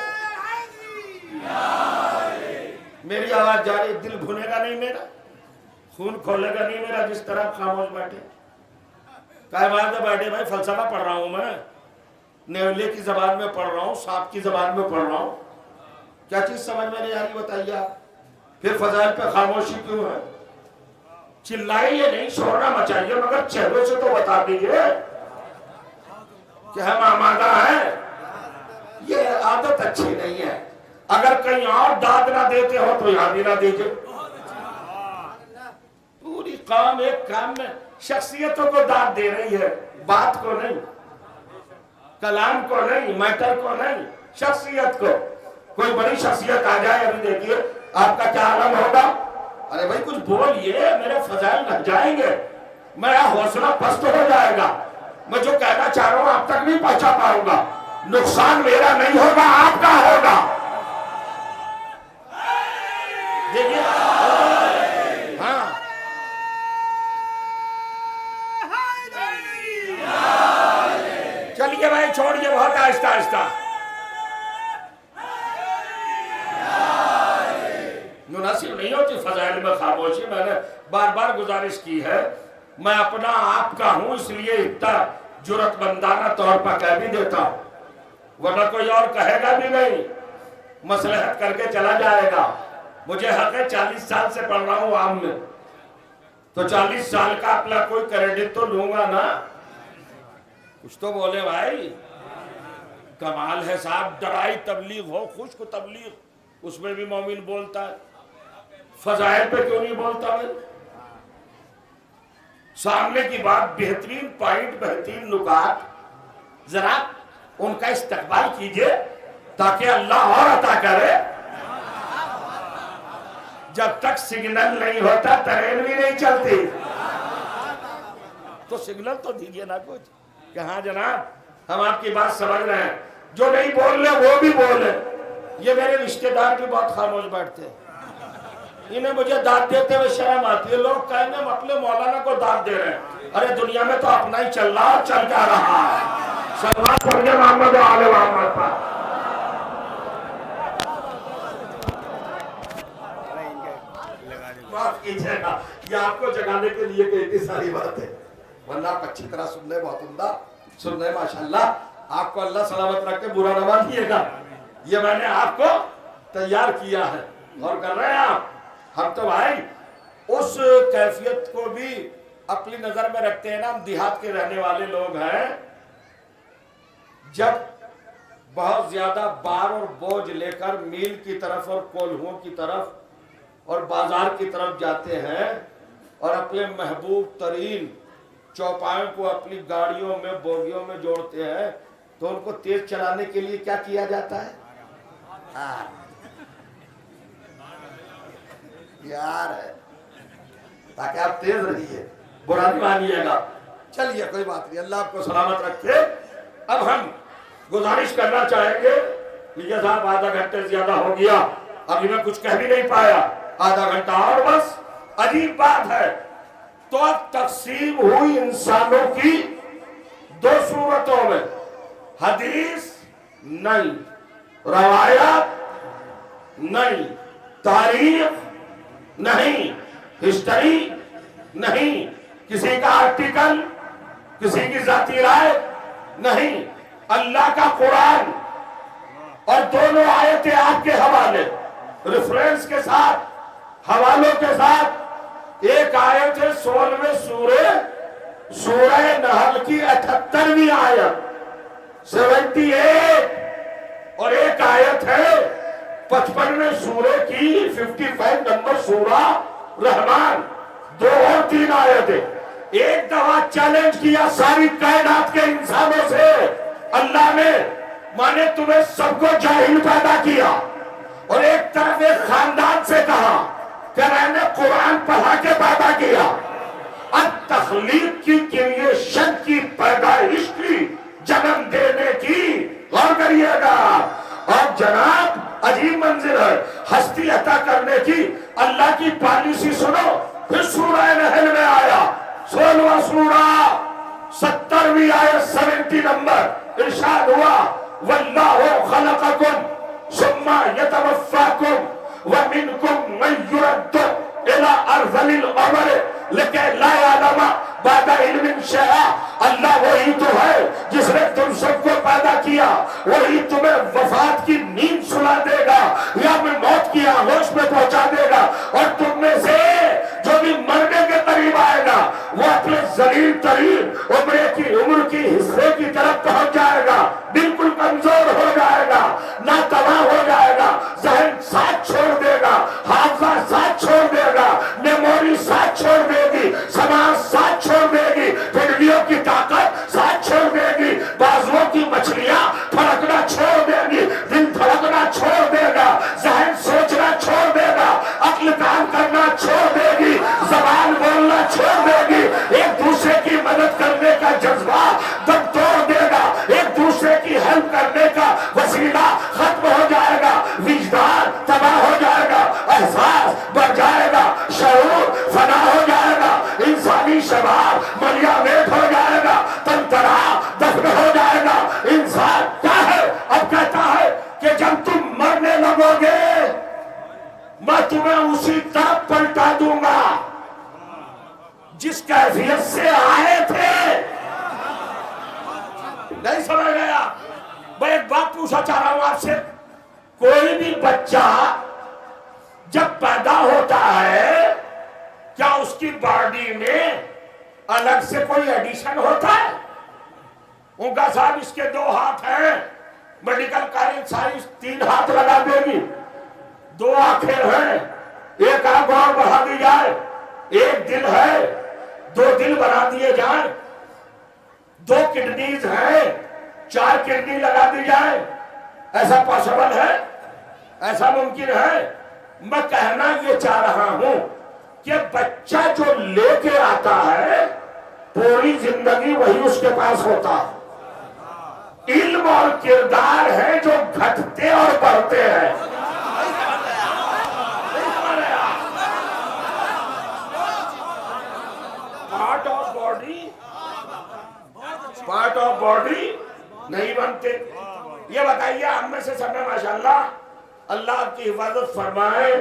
میری آواز جا رہی ہے. دل بھونے گا نہیں میرا, خون کھولے گا نہیں میرا جس طرح خاموش بیٹھے. کائے بات ہے بیٹھے بھائی, فلسفہ پڑھ رہا ہوں میں, نیولے کی زبان میں پڑھ رہا ہوں, سانپ کی زبان میں پڑھ رہا ہوں. کیا چیز سمجھ میں نہیں آ رہی بتائیے آپ؟ پھر فضائل پہ خاموشی کیوں ہے؟ چلائیے نہیں, شورنا مچائیے, مگر چہروں سے تو بتا دیجئے کہ ہم آمادہ ہیں. یہ عادت اچھی نہیں ہے. اگر کہیں اور داد نہ دیتے ہو تو یہاں بھی نہ دیجئے. پوری قوم ایک کام میں شخصیتوں کو داد دے رہی ہے, بات کو نہیں, کلام کو نہیں, میٹر کو نہیں, شخصیت کو. کوئی بڑی شخصیت آ جائے, ابھی دیکھیے آپ کا کیا عالم ہوگا. ارے بھائی کچھ بولیے, میرے فضائل لگ جائیں گے, میرا حوصلہ پست ہو جائے گا. میں جو کہنا چاہ رہا ہوں آپ تک نہیں پہنچا پاؤں گا. نقصان میرا نہیں ہوگا, آپ کا ہوگا. دیکھیے ہاں, چلیے بھائی چھوڑیے, بہت آہستہ آہستہ. مناسب نہیں ہوتی فضائل میں خاموشی. میں نے بار بار گزارش کی ہے, میں اپنا آپ کا ہوں اس لیے اتنا جرات مندانہ طور پر کہہ بھی دیتا ہوں, ورنہ کوئی اور کہے گا بھی نہیں, مصلحت کر کے چلا جائے گا. مجھے حق ہے, 40 سال سے پڑھ رہا ہوں عام میں, تو 40 سال کا اپنا کوئی کریڈٹ تو لوں گا نا. کچھ تو بولے بھائی. کمال ہے صاحب, ڈرائی تبلیغ ہو, خشک تبلیغ, اس میں بھی مومن بولتا ہے. فضائل پہ کیوں نہیں بولتا بھائی؟ سامنے کی بات, بہترین پوائنٹ, بہترین نکات, ذرا ان کا استقبال کیجئے تاکہ اللہ اور عطا کرے. جب تک سگنل نہیں ہوتا ٹرین بھی نہیں چلتی. تو سگنل تو دیجئے نا کچھ کہ ہاں جناب ہم آپ کی بات سمجھ رہے ہیں. جو نہیں بول رہے وہ بھی بول رہے. یہ میرے رشتہ دار بھی بہت خاموش بیٹھتے ہیں, انہیں مجھے داد دیتے ہوئے شرم آتی ہے. لوگ کہیں گے ہم اپنے مولانا کو داد دے رہے ہیں. ارے دنیا میں تو اپنا ہی چل رہا, چل کیا رہا ہے. صلوات پڑھیے محمد و آل محمد پر. معاف کیجئے گا, یہ آپ کو جگانے کے لیے کہ اتنی ساری بات ہے, ورنہ آپ اچھی طرح سن لیں, بہت عمدہ سن لیں ماشاءاللہ. آپ کو اللہ سلامت رکھ کے برا نہ مانیے گا, یہ میں نے آپ کو تیار کیا ہے. اور کر رہے ہیں آپ. ہم تو بھائی اس کیفیت کو بھی اپنی نظر میں رکھتے ہیں نا, ہم دیہات کے رہنے والے لوگ ہیں. جب بہت زیادہ بار اور بوجھ لے کر میل کی طرف اور کولہوں کی طرف اور بازار کی طرف جاتے ہیں اور اپنے محبوب ترین چوپایوں کو اپنی گاڑیوں میں, بوگیوں میں جوڑتے ہیں, تو ان کو تیز چلانے کے لیے کیا کیا جاتا ہے؟ یار ہے تاکہ آپ تیز رہیے, برا نہیں مانیے گا. چلیے کوئی بات نہیں, اللہ آپ کو سلامت رکھے. اب ہم گزارش کرنا چاہیں گے, یہ صاحب آدھا گھنٹے زیادہ ہو گیا, ابھی میں کچھ کہہ بھی نہیں پایا, آدھا گھنٹہ اور بس. عجیب بات ہے, تو اب تقسیم ہوئی انسانوں کی دو صورتوں میں, حدیث نہیں, روایت نہیں, تاریخ نہیں, ہسٹری نہیں, کسی کا آرٹیکل, کسی کی ذاتی رائے نہیں, اللہ کا قرآن اور دونوں آیتیں آپ کے حوالے ریفرنس کے ساتھ، حوالوں کے ساتھ۔ ایک آیت ہے 16ویں سورہ نحل کی 78ویں آیت 78، اور ایک آیت ہے 55ویں سورہ کی 55 نمبر سورہ رحمان۔ 2 اور 3 آیتیں۔ ایک دفعہ چیلنج کیا ساری کائنات کے انسانوں سے اللہ نے، مانے تمہیں سب کو جاہل پیدا کیا، اور ایک طرف ایک خاندان سے کہا کہ میں نے قرآن پڑھا کے پیدا کیا۔ اب تخلیق کی کریشن کی پیدائش کی، جنم دینے کی، غور کریے گا۔ اور جناب عجیب منظر ہے، ہستی عطا کرنے کی اللہ کی پالیسی سنو۔ پھر سورہ نحل میں آیا 16واں سورہ 70ویں آیت 70 نمبر، ارشاد ہوا واللہ خلقکم ثم یتوفاکم ومنکم من یرد الى ارذل العمر لکہ لا یعلم بعد علم شیئا۔ اللہ وہی تو ہے جس نے تم سب کو پیدا کیا، وہی تمہیں وفات کی نیند سلا دے گا یا میں موت کی آغوش میں پہنچا دے گا، اور تم میں سے جو بھی مرنے کے قریب آئے گا وہ اپنے ذلیل ترین عمر کی حصے کی طرف پہنچ جائے گا، بالکل کمزور ہو جائے گا، ناتواں ہو جائے گا، ذہن ساتھ چھوڑ دے گا، حافظہ ساتھ چھوڑ دے گا، میموری ساتھ چھوڑ دے گی، سماج ساتھ چھوڑ دے گی، ہڈیوں کی طاقت ساتھ چھوڑ دے گی، بازوؤں کی مچھلیاں پھڑکنا چھوڑ دے گی، دل دھڑکنا چھوڑ دے گا، ذہن سوچنا چھوڑ دے گا، عقل کام کرنا چھوڑ دے گی، زبان بولنا چھوڑ دے گی، ایک دوسرے کی مدد کرنے کا جذبہ دم توڑ دے گا، ایک دوسرے کی ہیلپ کرنے کا وسیلہ ختم ہو جائے گا، وجدان تباہ ہو جائے گا، احساس بڑھ جائے گا، شعور فنا ہو جائے گا، انسانی شباب ملیامیت ہو جائے گا، تنترا دفن ہو جائے گا۔ انسان کیا ہے؟ اب کہتا ہے کہ جب تم مرنے لگو گے میں تمہیں اسی طرح پلٹا دوں گا جس کیفیت سے آئے تھے۔ نہیں سمجھ گیا؟ میں ایک بات پوچھنا چاہ رہا ہوں آپ سے، کوئی بھی بچہ جب پیدا ہوتا ہے کیا اس کی باڈی میں الگ سے کوئی ایڈیشن ہوتا ہے؟ ان کا صاحب اس کے 2 ہاتھ ہیں، میڈیکل کالج سائنس 3 ہاتھ لگا دے گی، 2 آنکھیں ہیں، 1 آنکھ اور بڑھا دی جائے، 1 دل ہے، 2 دل بنا دیے جائیں، 2 کڈنیز ہیں، 4 کڈنی لگا دی جائے، ایسا پاسبل ہے؟ ایسا ممکن ہے؟ میں کہنا یہ چاہ رہا ہوں کہ بچہ جو لے کے آتا ہے پوری زندگی وہی اس کے پاس ہوتا ہے، علم اور کردار ہے جو گھٹتے اور بڑھتے ہیں۔ پارٹ آف باڈی نہیں بنتے۔ یہ بتائیے ہم میں سے سب نے ماشاءاللہ اللہ آپ کی حفاظت فرمائے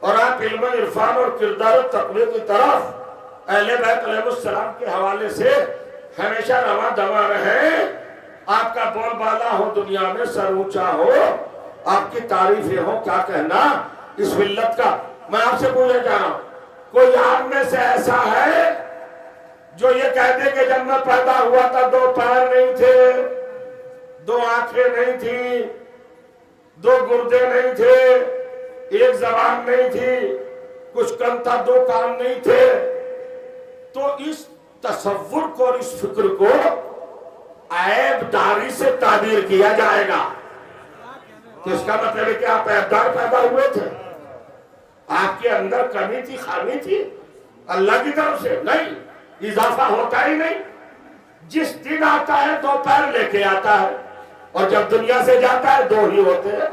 اور آپ علم عرفان اور کردار و تقوی کی طرف اہل بیت علیہ السلام کے حوالے سے ہمیشہ رواں دواں رہیں، آپ کا بول بالا ہو، دنیا میں سر اونچا ہو، آپ کی تعریفیں ہو، کیا کہنا اس ملت کا۔ میں آپ سے پوچھنا چاہ رہا ہوں، کوئی آپ میں سے ایسا ہے جو یہ کہتے کہ جب میں پیدا ہوا تھا 2 پیر نہیں تھے، 2 آنکھیں نہیں تھی، 2 گردے نہیں تھے، 1 زبان نہیں تھی، کچھ کم تھا 2 کان نہیں تھے؟ تو اس تصور کو اور اس فکر کو عیب داری سے تعبیر کیا جائے گا، تو اس کا مطلب ہے کہ آپ عیب دار پیدا ہوئے تھے، آپ کے اندر کمی تھی، خامی تھی، اللہ کی طرف سے نہیں، اضافہ ہوتا ہی نہیں۔ جس دن آتا ہے 2 پیر لے کے آتا ہے، اور جب دنیا سے جاتا ہے 2 ہی ہوتے ہیں۔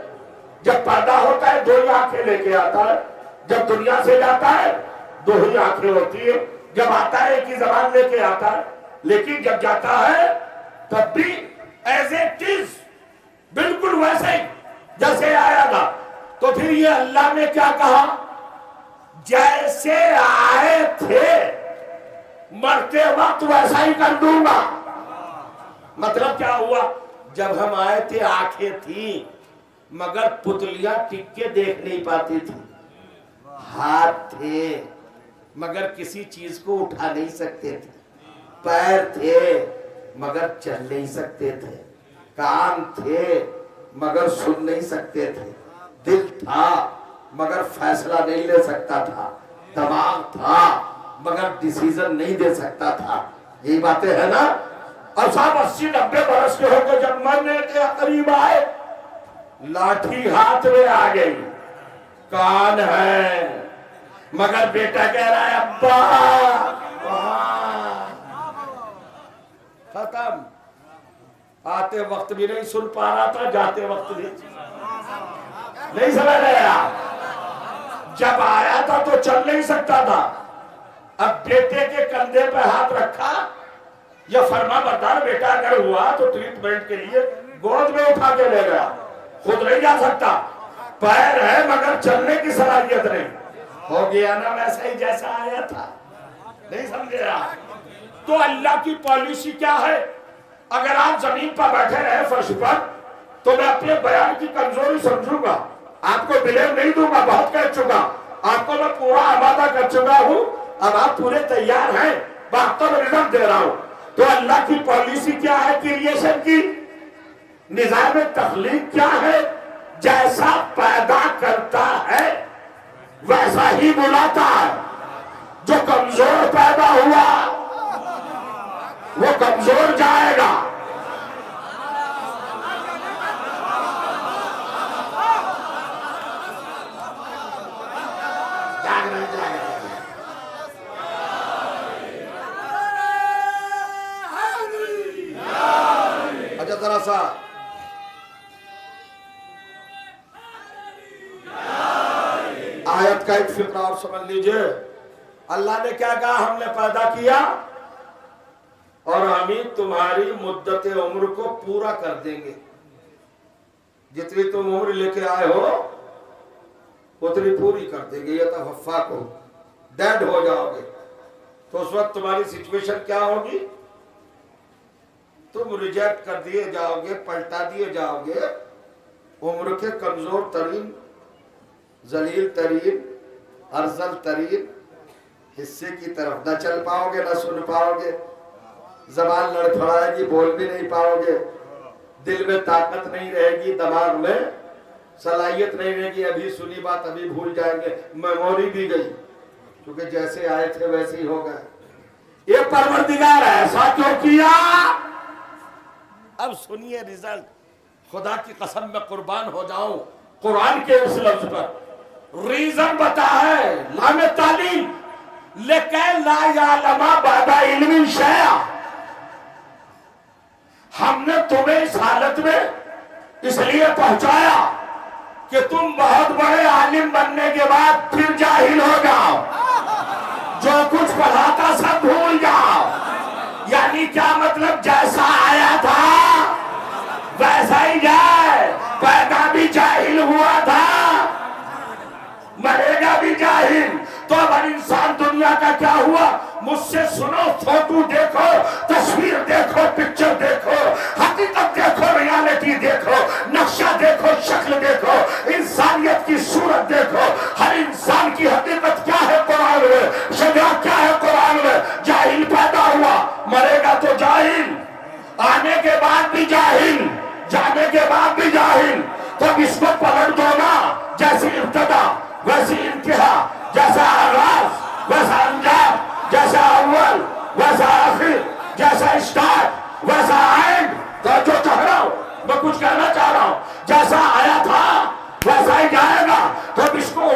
جب پیدا ہوتا ہے 2 ہی آنکھیں لے کے آتا ہے، جب دنیا سے جاتا ہے 2 ہی آنکھیں ہوتی ہیں، جب آتا ہے 1 ہی زبان لے کے آتا ہے، لیکن جب جاتا ہے تب بھی ایز اٹ از، بالکل ویسے ہی جیسے آیا تھا۔ تو پھر یہ اللہ نے کیا کہا؟ جیسے آئے تھے مرتے وقت ویسا ہی کر دوں گا۔ مطلب کیا ہوا؟ جب ہم آئے تھے آنکھیں تھیں، مگر پتلیاں ٹک کے دیکھ نہیں پاتی تھی. ہاتھ تھے مگر کسی چیز کو اٹھا نہیں سکتے تھے. پیر تھے مگر چل نہیں سکتے تھے. کان تھے مگر سن نہیں سکتے تھے. دل تھا مگر فیصلہ نہیں لے سکتا تھا. دماغ تھا مگر ڈیسیزن نہیں دے سکتا تھا. یہی باتیں ہیں نا. اور صاحب 80-90 برس کے ہو کے جب مرنے کے قریب آئے, لاٹھی ہاتھ میں آ گئی. کان ہے مگر بیٹا کہہ رہا ہے ابا وہاں. ختم. آتے وقت بھی نہیں سن پا رہا تھا, جاتے وقت بھی نہیں سمجھ رہے آپ. جب آیا تھا تو چل نہیں سکتا تھا. اب بیٹے کے کندھے پہ ہاتھ رکھا, یا فرما بردار بیٹا اگر ہوا تو ٹریٹمنٹ کے لیے گود میں اٹھا کے لے گیا. خود نہیں جا سکتا. پیر ہے مگر چلنے کی صلاحیت نہیں. ہو گیا نا ویسا ہی جیسا آیا تھا. نہیں سمجھے آپ. تو اللہ کی پالیسی کیا ہے؟ اگر آپ زمین پر بیٹھے رہے فرش پر تو میں اپنے بیان کی کمزوری سمجھوں گا, آپ کو بلیم نہیں دوں گا. بہت کہہ چکا, آپ کو میں پورا آمادہ کر چکا ہوں. اب آپ پورے تیار ہیں, بہتر رزم دے رہا ہوں. تو اللہ کی پالیسی کیا ہے کریشن کی؟ نظام تخلیق کیا ہے؟ جیسا پیدا کرتا ہے ویسا ہی بلاتا ہے. جو کمزور پیدا ہوا وہ کمزور جائے گا. اچھا ذرا سا آیت کا ایک فقرہ اور سمجھ لیجئے. اللہ نے کیا کہا؟ ہم نے پیدا کیا اور ہم ہی تمہاری مدت عمر کو پورا کر دیں گے. جتنی تم عمر لے کے آئے ہو اتنی پوری کر دیں گے. یہ توفا کو ڈیڈ ہو جاؤ گے تو اس وقت تمہاری سچویشن کیا ہوگی؟ تم ریجیکٹ کر دیے جاؤ گے, پلٹا دیے جاؤ گے. عمر کے کمزور ترین, ذلیل ترین, ارذل ترین حصے کی طرف نہ چل پاؤ گے, نہ سن پاؤ گے. زبان لڑکھڑائے گی, بول بھی نہیں پاؤ گے. دل میں طاقت نہیں رہے گی, دماغ میں صلاحیت نہیں رہے گی. ابھی سنی بات ابھی بھول جائیں گے. میموری بھی گئی, کیونکہ جیسے آئے تھے ویسے ہی ہو گئے. یہ پروردگار ایسا کیوں کیا؟ اب سنیے رزلٹ. خدا کی قسم میں قربان ہو جاؤں, قرآن کے اس لفظ پر ریزن بتا ہے. لام تعلیم لیکن لا یعلم بعد علم شیئا. ہم نے تمہیں اس حالت میں اس لیے پہنچایا کہ تم بہت بڑے عالم بننے کے بعد پھر جاہل ہو جاؤ, جو کچھ پڑھا تھا سب بھول جاؤ. یعنی کیا مطلب؟ جیسا آیا تھا ویسا ہی جائے. پیدا بھی جاہل ہوا تھا, مرے گا بھی جاہل. تو اب انسان دنیا کا کیا ہوا؟ مجھ سے سنو, فوٹو دیکھو, تصویر دیکھو, پکچر دیکھو, حقیقت دیکھو, ریالٹی دیکھو, نقشہ دیکھو, شکل دیکھو, انسانیت کی صورت دیکھو. ہر انسان کی حقیقت کیا ہے قرآن میں, شجاع کیا ہے قرآن میں. جاہل پیدا ہوا, مرے گا تو جاہل, آنے کے بعد بھی جاہل, جانے کے بعد بھی جاہل. تو اس کو پلٹ دو نا. جیسی ابتدا ویسی انتہا, جیسا آغاز ویسا انجام, جیسا اول ویسا آخر, جیسا اسٹارٹ ویسا اینڈ. تو جو چاہ رہا ہوں میں کچھ کہنا چاہ رہا ہوں, جیسا آیا تھا ویسا ہی جائے گا. تو اب اس کو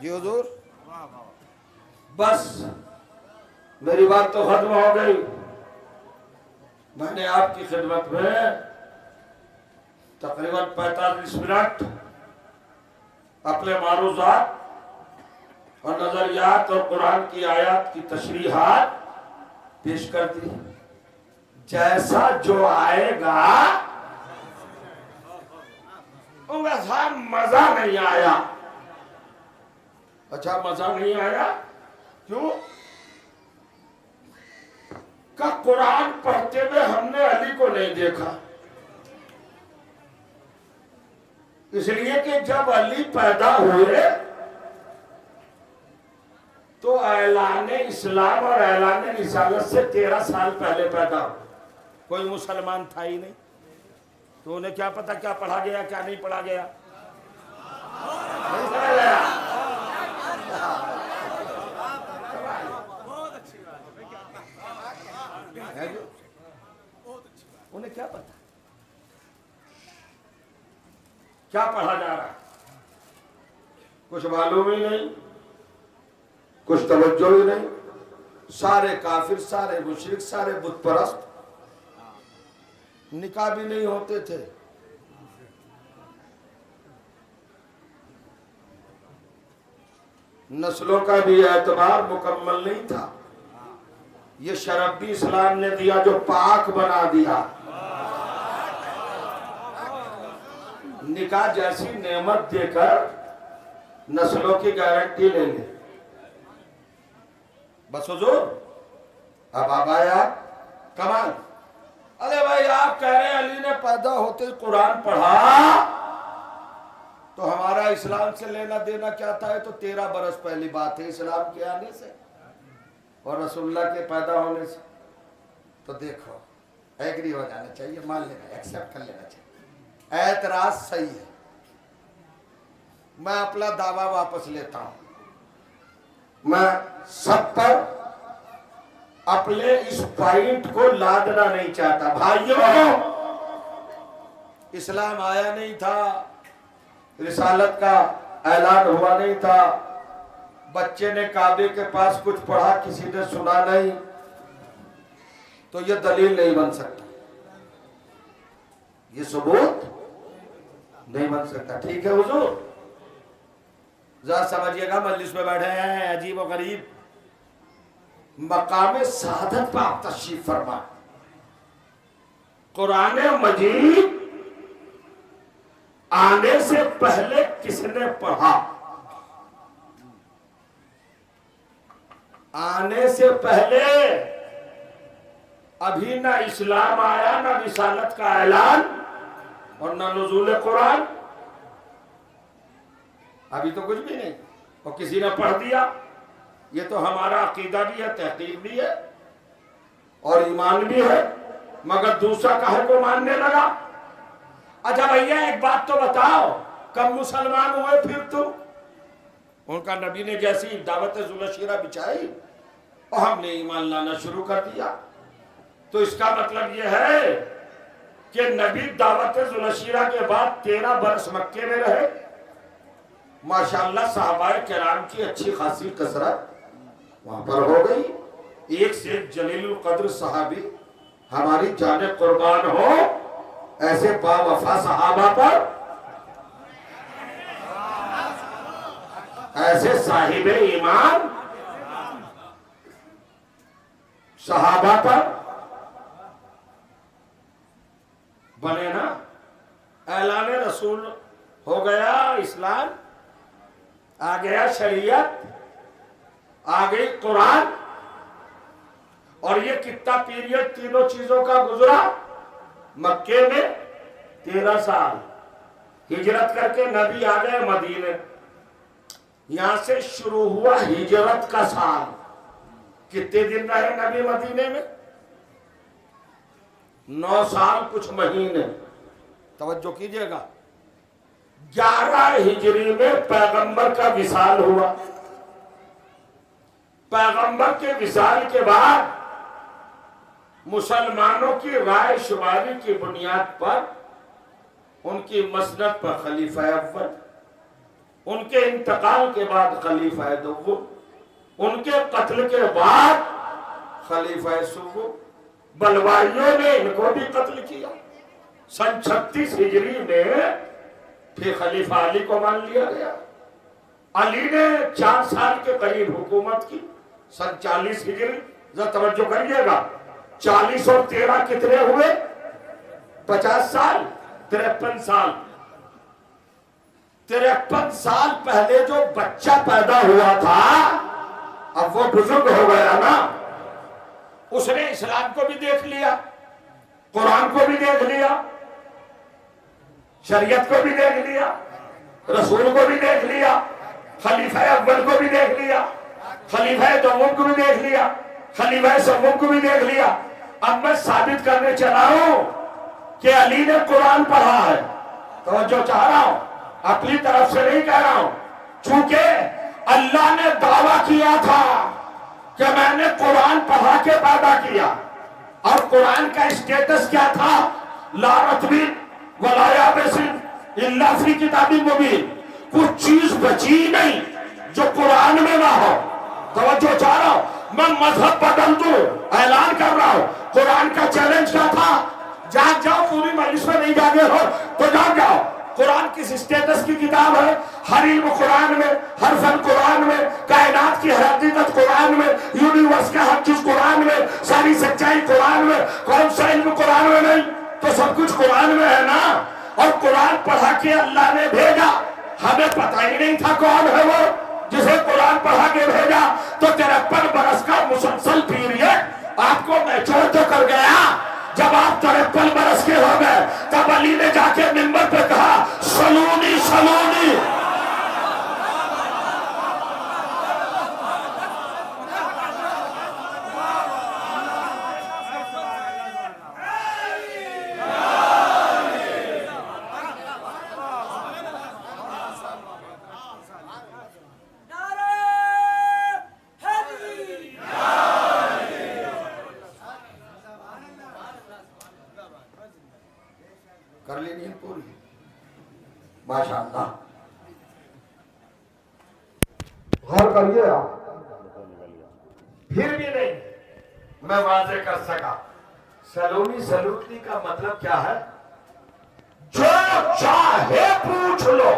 جی حضور بس میری بات تو ختم ہو گئی. میں نے آپ کی خدمت میں تقریباً 45 منٹ اپنے معروضات اور نظریات اور قرآن کی آیات کی تشریحات پیش کر دی. جیسا جو آئے گا ویسا مزہ نہیں آیا. اچھا مزہ نہیں آیا کیوں؟ کہ قرآن پڑھتے ہوئے ہم نے علی کو نہیں دیکھا. اس لیے کہ جب علی پیدا ہوئے تو اعلان اسلام اور اعلان رسالت سے 13 سال پہلے پیدا ہو. کوئی مسلمان تھا ہی نہیں تو انہیں کیا پتا کیا پڑھا گیا کیا نہیں پڑھا گیا. نہیں سمجھ آیا؟ انہیں کیا پتا کیا پڑھا جا رہا ہے؟ کچھ معلوم ہی نہیں، کچھ توجہ ہی نہیں. سارے کافر، سارے مشرک، سارے بت پرست. نکاح بھی نہیں ہوتے تھے. نسلوں کا بھی اعتبار مکمل نہیں تھا. یہ شرف بھی اسلام نے دیا جو پاک بنا دیا. نکاح جیسی نعمت دے کر نسلوں کی گارنٹی لیں گے. بس حضور اب آپ آئے آپ کمال. ارے بھائی آپ کہہ رہے ہیں علی نے پیدا ہوتے قرآن پڑھا تو ہمارا اسلام سے لینا دینا کیا تھا؟ ہے تو 13 برس پہلی بات ہے اسلام کے آنے سے اور رسول اللہ کے پیدا ہونے سے. تو دیکھو ایگری ہو جانا چاہیے، مان لینا، ایکسپٹ کر لینا چاہیے. اعتراض صحیح ہے. میں اپنا دعویٰ واپس لیتا ہوں. میں سب پر اپنے اس پوائنٹ کو لادنا نہیں چاہتا. بھائیوں اسلام آیا نہیں تھا، رسالت کا اعلان ہوا نہیں تھا، بچے نے کعبے کے پاس کچھ پڑھا کسی نے سنا نہیں، تو یہ دلیل نہیں بن سکتا، یہ ثبوت نہیں بن سکتا. ٹھیک ہے حضور ذرا سمجھیے گا. مجلس میں بیٹھے ہیں عجیب و غریب. مقام سعادت پہ آپ تشریف فرما. قرآن مجید آنے سے پہلے کس نے پڑھا؟ آنے سے پہلے ابھی نہ اسلام آیا، نہ رسالت کا اعلان اور نہ نزول قرآن. ابھی تو کچھ بھی نہیں اور کسی نے پڑھ دیا. یہ تو ہمارا عقیدہ بھی ہے، تحقیق بھی ہے اور ایمان بھی ہے، مگر دوسرا کہے کو ماننے لگا. اچھا بھیا ایک بات تو بتاؤ، کب مسلمان ہوئے پھر تم؟ ان کا نبی نے جیسی دعوت ذوالشیرہ بچائی اور ہم نے ایمان لانا شروع کر دیا. تو اس کا مطلب یہ ہے کہ نبی دعوت ذوالشیرہ کے بعد 13 برس مکے میں رہے. ماشاءاللہ صحابہ کرام کی اچھی خاصی کثرت وہاں پر ہو گئی. ایک سے ایک جلیل القدر صحابی ہماری جان قربان ہو. ایسے با وفا صحابہ پر، ایسے صاحب ایمان صحابہ پر بنے نا. اعلان رسول ہو گیا، اسلام آ گیا، شریعت آ گئی، قرآن. اور یہ کتنا پیریڈ تینوں چیزوں کا گزرا؟ مکے میں 13 سال، ہجرت کر کے نبی آ گئے مدینے. یہاں سے شروع ہوا ہجرت کا سال. کتنے دن رہے نبی مدینے میں؟ 9 سال کچھ مہینے. توجہ کیجئے گا. 11 ہجری میں پیغمبر کا وصال ہوا. پیغمبر کے وصال کے بعد مسلمانوں کی رائے شماری کی بنیاد پر ان کی مسند پر خلیفہ اول، ان کے انتقال کے بعد خلیفہ دوم، ان کے قتل کے بعد خلیفہ سوم، بلوائیوں نے ان کو بھی قتل کیا۔ سن 36 ہجری میں پھر خلیفہ علی کو مان لیا گیا۔ علی نے 4 سال کے قریب حکومت کی۔ سن 40 ہجری، ذرا توجہ کریے گا، 40 اور 13 کتنے ہوئے؟ 50 سال، 53 سال۔ 53 سال پہلے جو بچہ پیدا ہوا تھا اب وہ بزرگ ہو گیا نا، اس نے اسلام کو بھی دیکھ لیا، قرآن کو بھی دیکھ لیا، شریعت کو بھی دیکھ لیا، رسول کو بھی دیکھ لیا، خلیفہ اول کو بھی دیکھ لیا، خلیفہ دوم کو بھی دیکھ لیا، خلیفہ سوم کو بھی دیکھ لیا۔ اب میں ثابت کرنے چلا ہوں کہ علی نے قرآن پڑھا ہے۔ توجہ چاہ رہا ہوں، اپنی طرف سے نہیں کہہ رہا ہوں، چونکہ اللہ نے دعویٰ کیا تھا کہ میں نے قرآن پڑھا کے پیدا کیا، اور قرآن کا اسٹیٹس کیا تھا؟ لا رتبین ولا یابس الا فی کتاب مبین۔ کچھ چیز بچی نہیں جو قرآن میں نہ ہو۔ توجہ چاہ رہا ہوں، میں مذہب بدل دوں، اعلان کر رہا ہوں۔ قرآن کا چیلنج کیا تھا؟ جاگ جاؤ، پوری مجلس میں نہیں جاگے ہو تو جاگ جاؤ۔ قرآن کس اسٹیٹس کی کتاب ہے؟ ہر علم قرآن میں، ہر فن قرآن میں، کائنات کی ہر حقیقت قرآن میں، یونیورس کا ہر چیز قرآن میں، ساری سچائی قرآن میں۔ کون سا علم قرآن میں نہیں؟ تو سب کچھ قرآن میں ہے نا۔ اور قرآن پڑھا کے اللہ نے بھیجا، ہمیں پتہ ہی نہیں تھا کون ہے وہ جسے قرآن پڑھا کے بھیجا۔ تو 53 برس کا مسلسل پیریڈ آپ کو میچور تو کر گیا۔ جب آپ 53 برس کے ہو گئے تب علی نے جا کے منبر پہ کہا سلونی سلونی۔ کر لی نیند پوری؟ ماشاءاللہ۔ غور کریے آپ، پھر بھی نہیں میں واضح کر سکا۔ سلونی سلوٹنی کا مطلب کیا ہے؟ جو چاہے پوچھ لو۔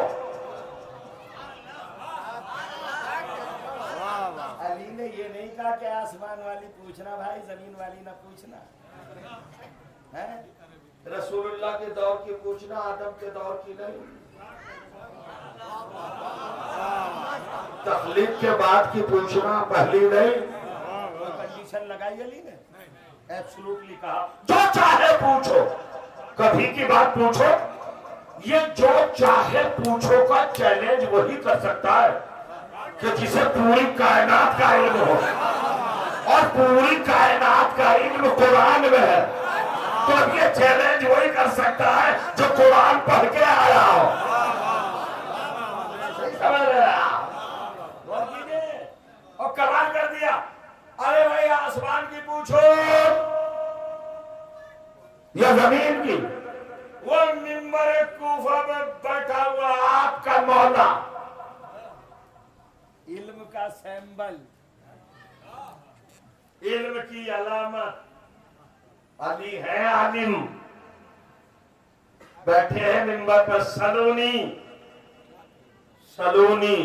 علی نے یہ نہیں کہا کہ آسمان والی پوچھنا بھائی، زمین والی نہ پوچھنا ہے۔ رسول اللہ کے دور کی پوچھنا، آدم کے دور کی نہیں۔ تخلیق کے بعد کی پوچھنا، پہلی نہیں۔ کنڈیشن لگائی علی نے، ایبسولوٹلی کہا جو چاہے پوچھو، کبھی کی بات پوچھو۔ یہ جو چاہے پوچھو کا چیلنج وہی کر سکتا ہے کہ جسے پوری کائنات کا علم ہو، اور پوری کائنات کا علم قرآن میں ہے۔ تو یہ چیلنج وہی کر سکتا ہے جو قرآن پڑھ کے آیا ہو۔ سمجھ رہے آپ؟ اور کمال کر دیا، ارے بھائی آسمان کی پوچھو یا زمین کی؟ وہ منبر کوفہ میں بیٹھا ہوا آپ کا مولا، علم کا سیمبل، علم کی علامت، علی ہے عالم، بیٹھے ہیں منبر پر سلونی سلونی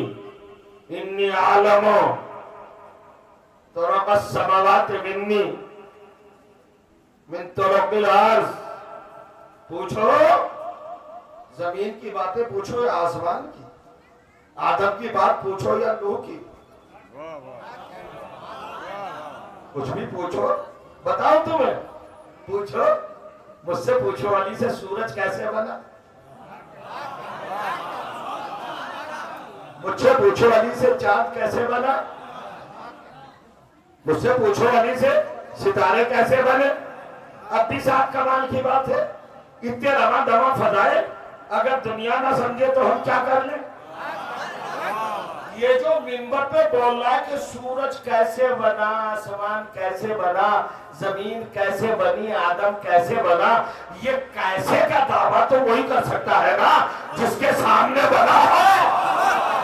انی عالم طرق السماوات منی من طرق الارض۔ پوچھو، زمین کی باتیں پوچھو یا آسمان کی، آدم کی بات پوچھو یا نوح کی، کچھ بھی پوچھو، بتاؤ تمہیں، پوچھو مجھ سے، پوچھو علی سے سورج کیسے بنا، مجھ سے پوچھو علی سے چاند کیسے بنا، مجھ سے پوچھو علی سے ستارے کیسے بنے۔ اب بھی صاحب کمال کی بات ہے، اتنے رواں دواں فضائے اگر دنیا نہ سمجھے تو ہم کیا کر لیں؟ یہ جو منبر پہ بول رہا ہے کہ سورج کیسے بنا، آسمان کیسے بنا، زمین کیسے بنی، آدم کیسے بنا، یہ کیسے کا دعویٰ تو وہی کر سکتا ہے نا جس کے سامنے بنا ہو۔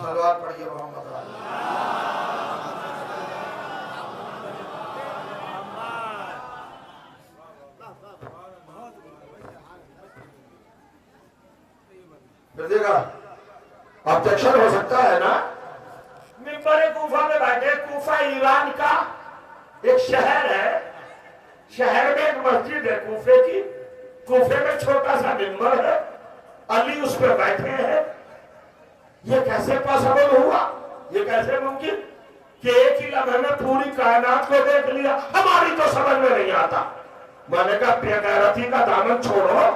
صلوات پڑھیے محمد علی۔ پھر دیکھا آبجیکشن ہو سکتا ہے نا؟ ممبر کوفہ میں بیٹھے، کوفہ ایران کا ایک شہر ہے، شہر میں ایک مسجد ہے کوفے کی، کوفے میں چھوٹا سا ممبر ہے، علی اس پہ بیٹھے ہیں۔ یہ کیسے پاسبل ہوا؟ یہ کیسے ممکن کہ ایک ہی لمحے میں پوری کائنات کو دیکھ لیا؟ ہماری تو سمجھ میں نہیں آتا۔ میں نے کہا بے غیرتی کا دامن چھوڑو،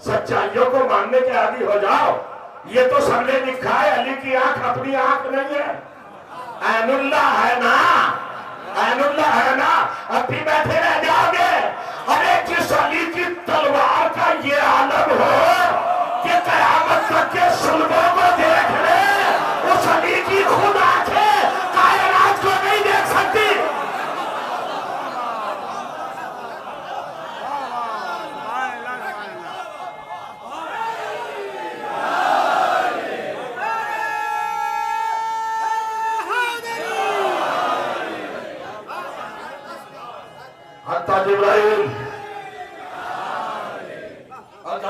سچائیوں کو ماننے کے عادی ہو جاؤ۔ یہ تو سب نے لکھا ہے، علی کی آنکھ اپنی آنکھ نہیں ہے، عین اللہ ہے نا، عین اللہ ہے نا۔ اب بھی بیٹھے رہ جاؤ گے؟ ارے جس علی کی تلوار کا یہ عالم ہو کہ قیامت تک کے صلبوں کو دیکھ لے، اس علی کی خود آنکھیں کائنات کو نہیں دیکھ سکتی۔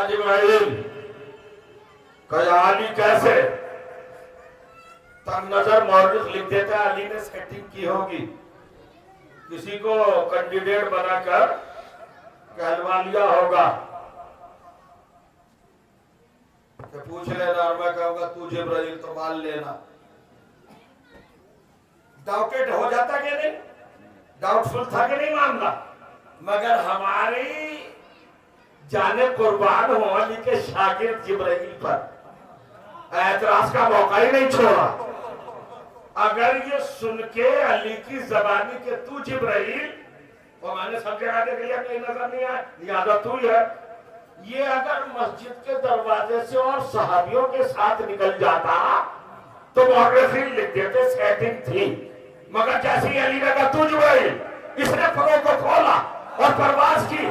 جبرائیل کہ علی کیسے؟ تنگ نظر مورخ لکھ دیتا ہے علی نے سیٹنگ کی ہوگی، کسی کو کینڈیڈیٹ بنا کر کہلوا لیا ہوگا کہ پوچھ لینا، اور میں کہوں گا تو جبرائیل تو مان لینا۔ ڈاؤٹیڈ ہو جاتا کہ نہیں؟ ڈاؤٹ فل تھا کہ نہیں معاملہ؟ مگر ہماری جانے قربان ہو علی کے شاگرد جبرائیل پر اعتراض کا موقع ہی نہیں چھوڑا۔ اگر یہ سن کے علی کی زبانی کہ تو جبرائیل، وہ میں نے سب جگہ دیکھ لیا کہیں نظر نہیں آئے، لہذا تو ہی ہے، یہ اگر مسجد کے دروازے سے اور صحابیوں کے ساتھ نکل جاتا تو مورخین لکھ دیتے سیٹنگ تھی۔ مگر جیسے علی نے کہا تو جبرائیل، اس نے پروں کو کھولا اور پرواز کی،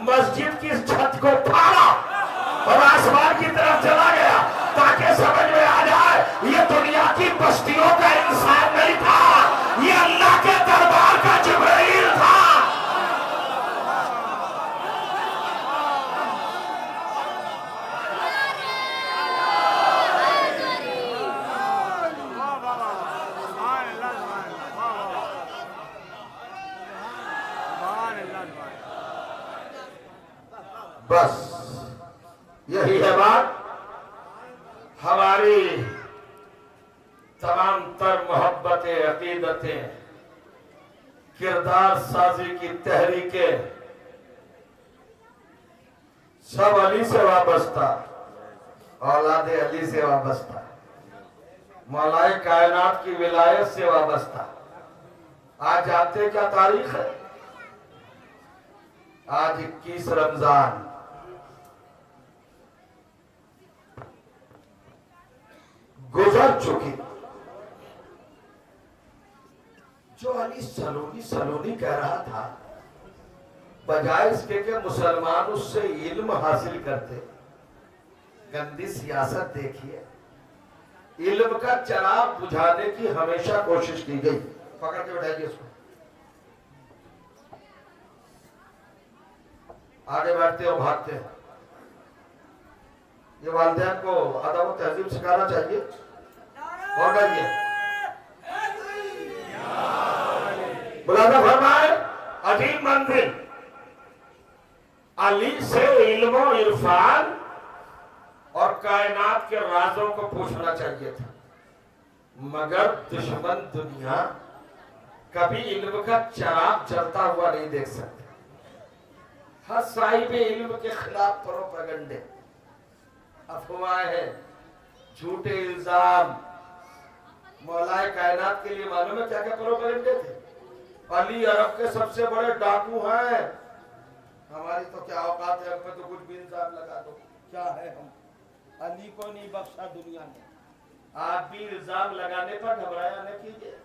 مسجد کی چھت کو پھاڑا اور آسمان کی طرف چلا گیا تاکہ سمجھ میں آ جائے یہ دنیا کی بستیوں کا انسان نہیں تھا، یہ اللہ کے دربار کا جبرائیل تھا۔ بس یہی ہے بات۔ ہماری تمام تر محبتیں، عقیدتیں، کردار سازی کی تحریکیں سب علی سے وابستہ، اولاد علی سے وابستہ، مولا کائنات کی ولایت سے وابستہ۔ آج جانتے کیا تاریخ ہے؟ آج 21 رمضان۔ گزر چکی، جو علی سلونی سلونی کہہ رہا تھا، بجائے اس کے کہ مسلمان اس سے علم حاصل کرتے، گندی سیاست دیکھیے، علم کا چراغ بجھانے کی ہمیشہ کوشش کی گئی۔ پکڑ کے بٹھائیے اس کو، آگے بیٹھتے اور بھاگتے ہیں۔ یہ والدین کو ادب و تہذیب سکھانا چاہیے۔ اور کہیے بلندہ فرمائے، عظیم منزل علی سے علم و عرفان اور کائنات کے رازوں کو پوچھنا چاہیے تھا، مگر دشمن دنیا کبھی علم کا چراغ جلتا ہوا نہیں دیکھ سکتے۔ ہر صاحب علم کے خلاف پروپیگنڈے، افواہیں، جھوٹے الزام۔ مولا کائنات کے لیے معلوم ہے کیا کیا پروپیگنڈے تھے؟ علی عرب کے سب سے بڑے ڈاکو ہیں، ہماری تو کیا اوقات ہے، ہم پہ تو کچھ بھی الزام لگا دو، کیا ہے ہم؟ علی کو نہیں بخشا دنیا نے۔ آپ بھی الزام لگانے پر گھبرایا نہ کیجیے،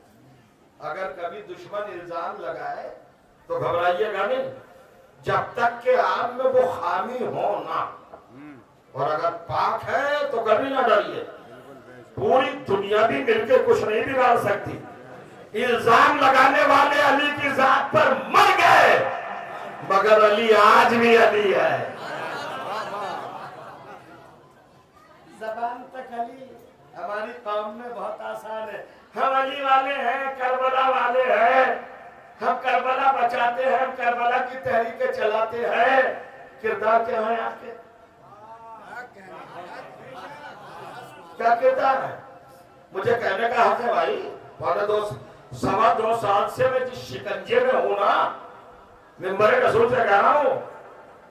اگر کبھی دشمن الزام لگائے تو گھبرائیے گا نہیں، جب تک کہ آپ میں وہ خامی ہو نہ، اور اگر پاک ہے تو کبھی نہ ڈریے۔ پوری دنیا بھی مل کے کچھ نہیں بگاڑ سکتی. الزام لگانے والے علی کی ذات پر مر گئے مگر علی آج بھی علی ہے. زبان تک علی ہماری قوم میں بہت آسان ہے. ہم علی والے ہیں, کربلا والے ہیں, ہم کربلا بچاتے ہیں, ہم کربلا کی تحریکیں چلاتے ہیں. کردار کیا ہے آپ کے؟ کیا کردار ہے؟ مجھے کہنے کا حق ہے بھائی. سوا دو سال سے میں جس شکنجے میں ہوں نا, ممبر رسول سے کہہ رہا ہوں,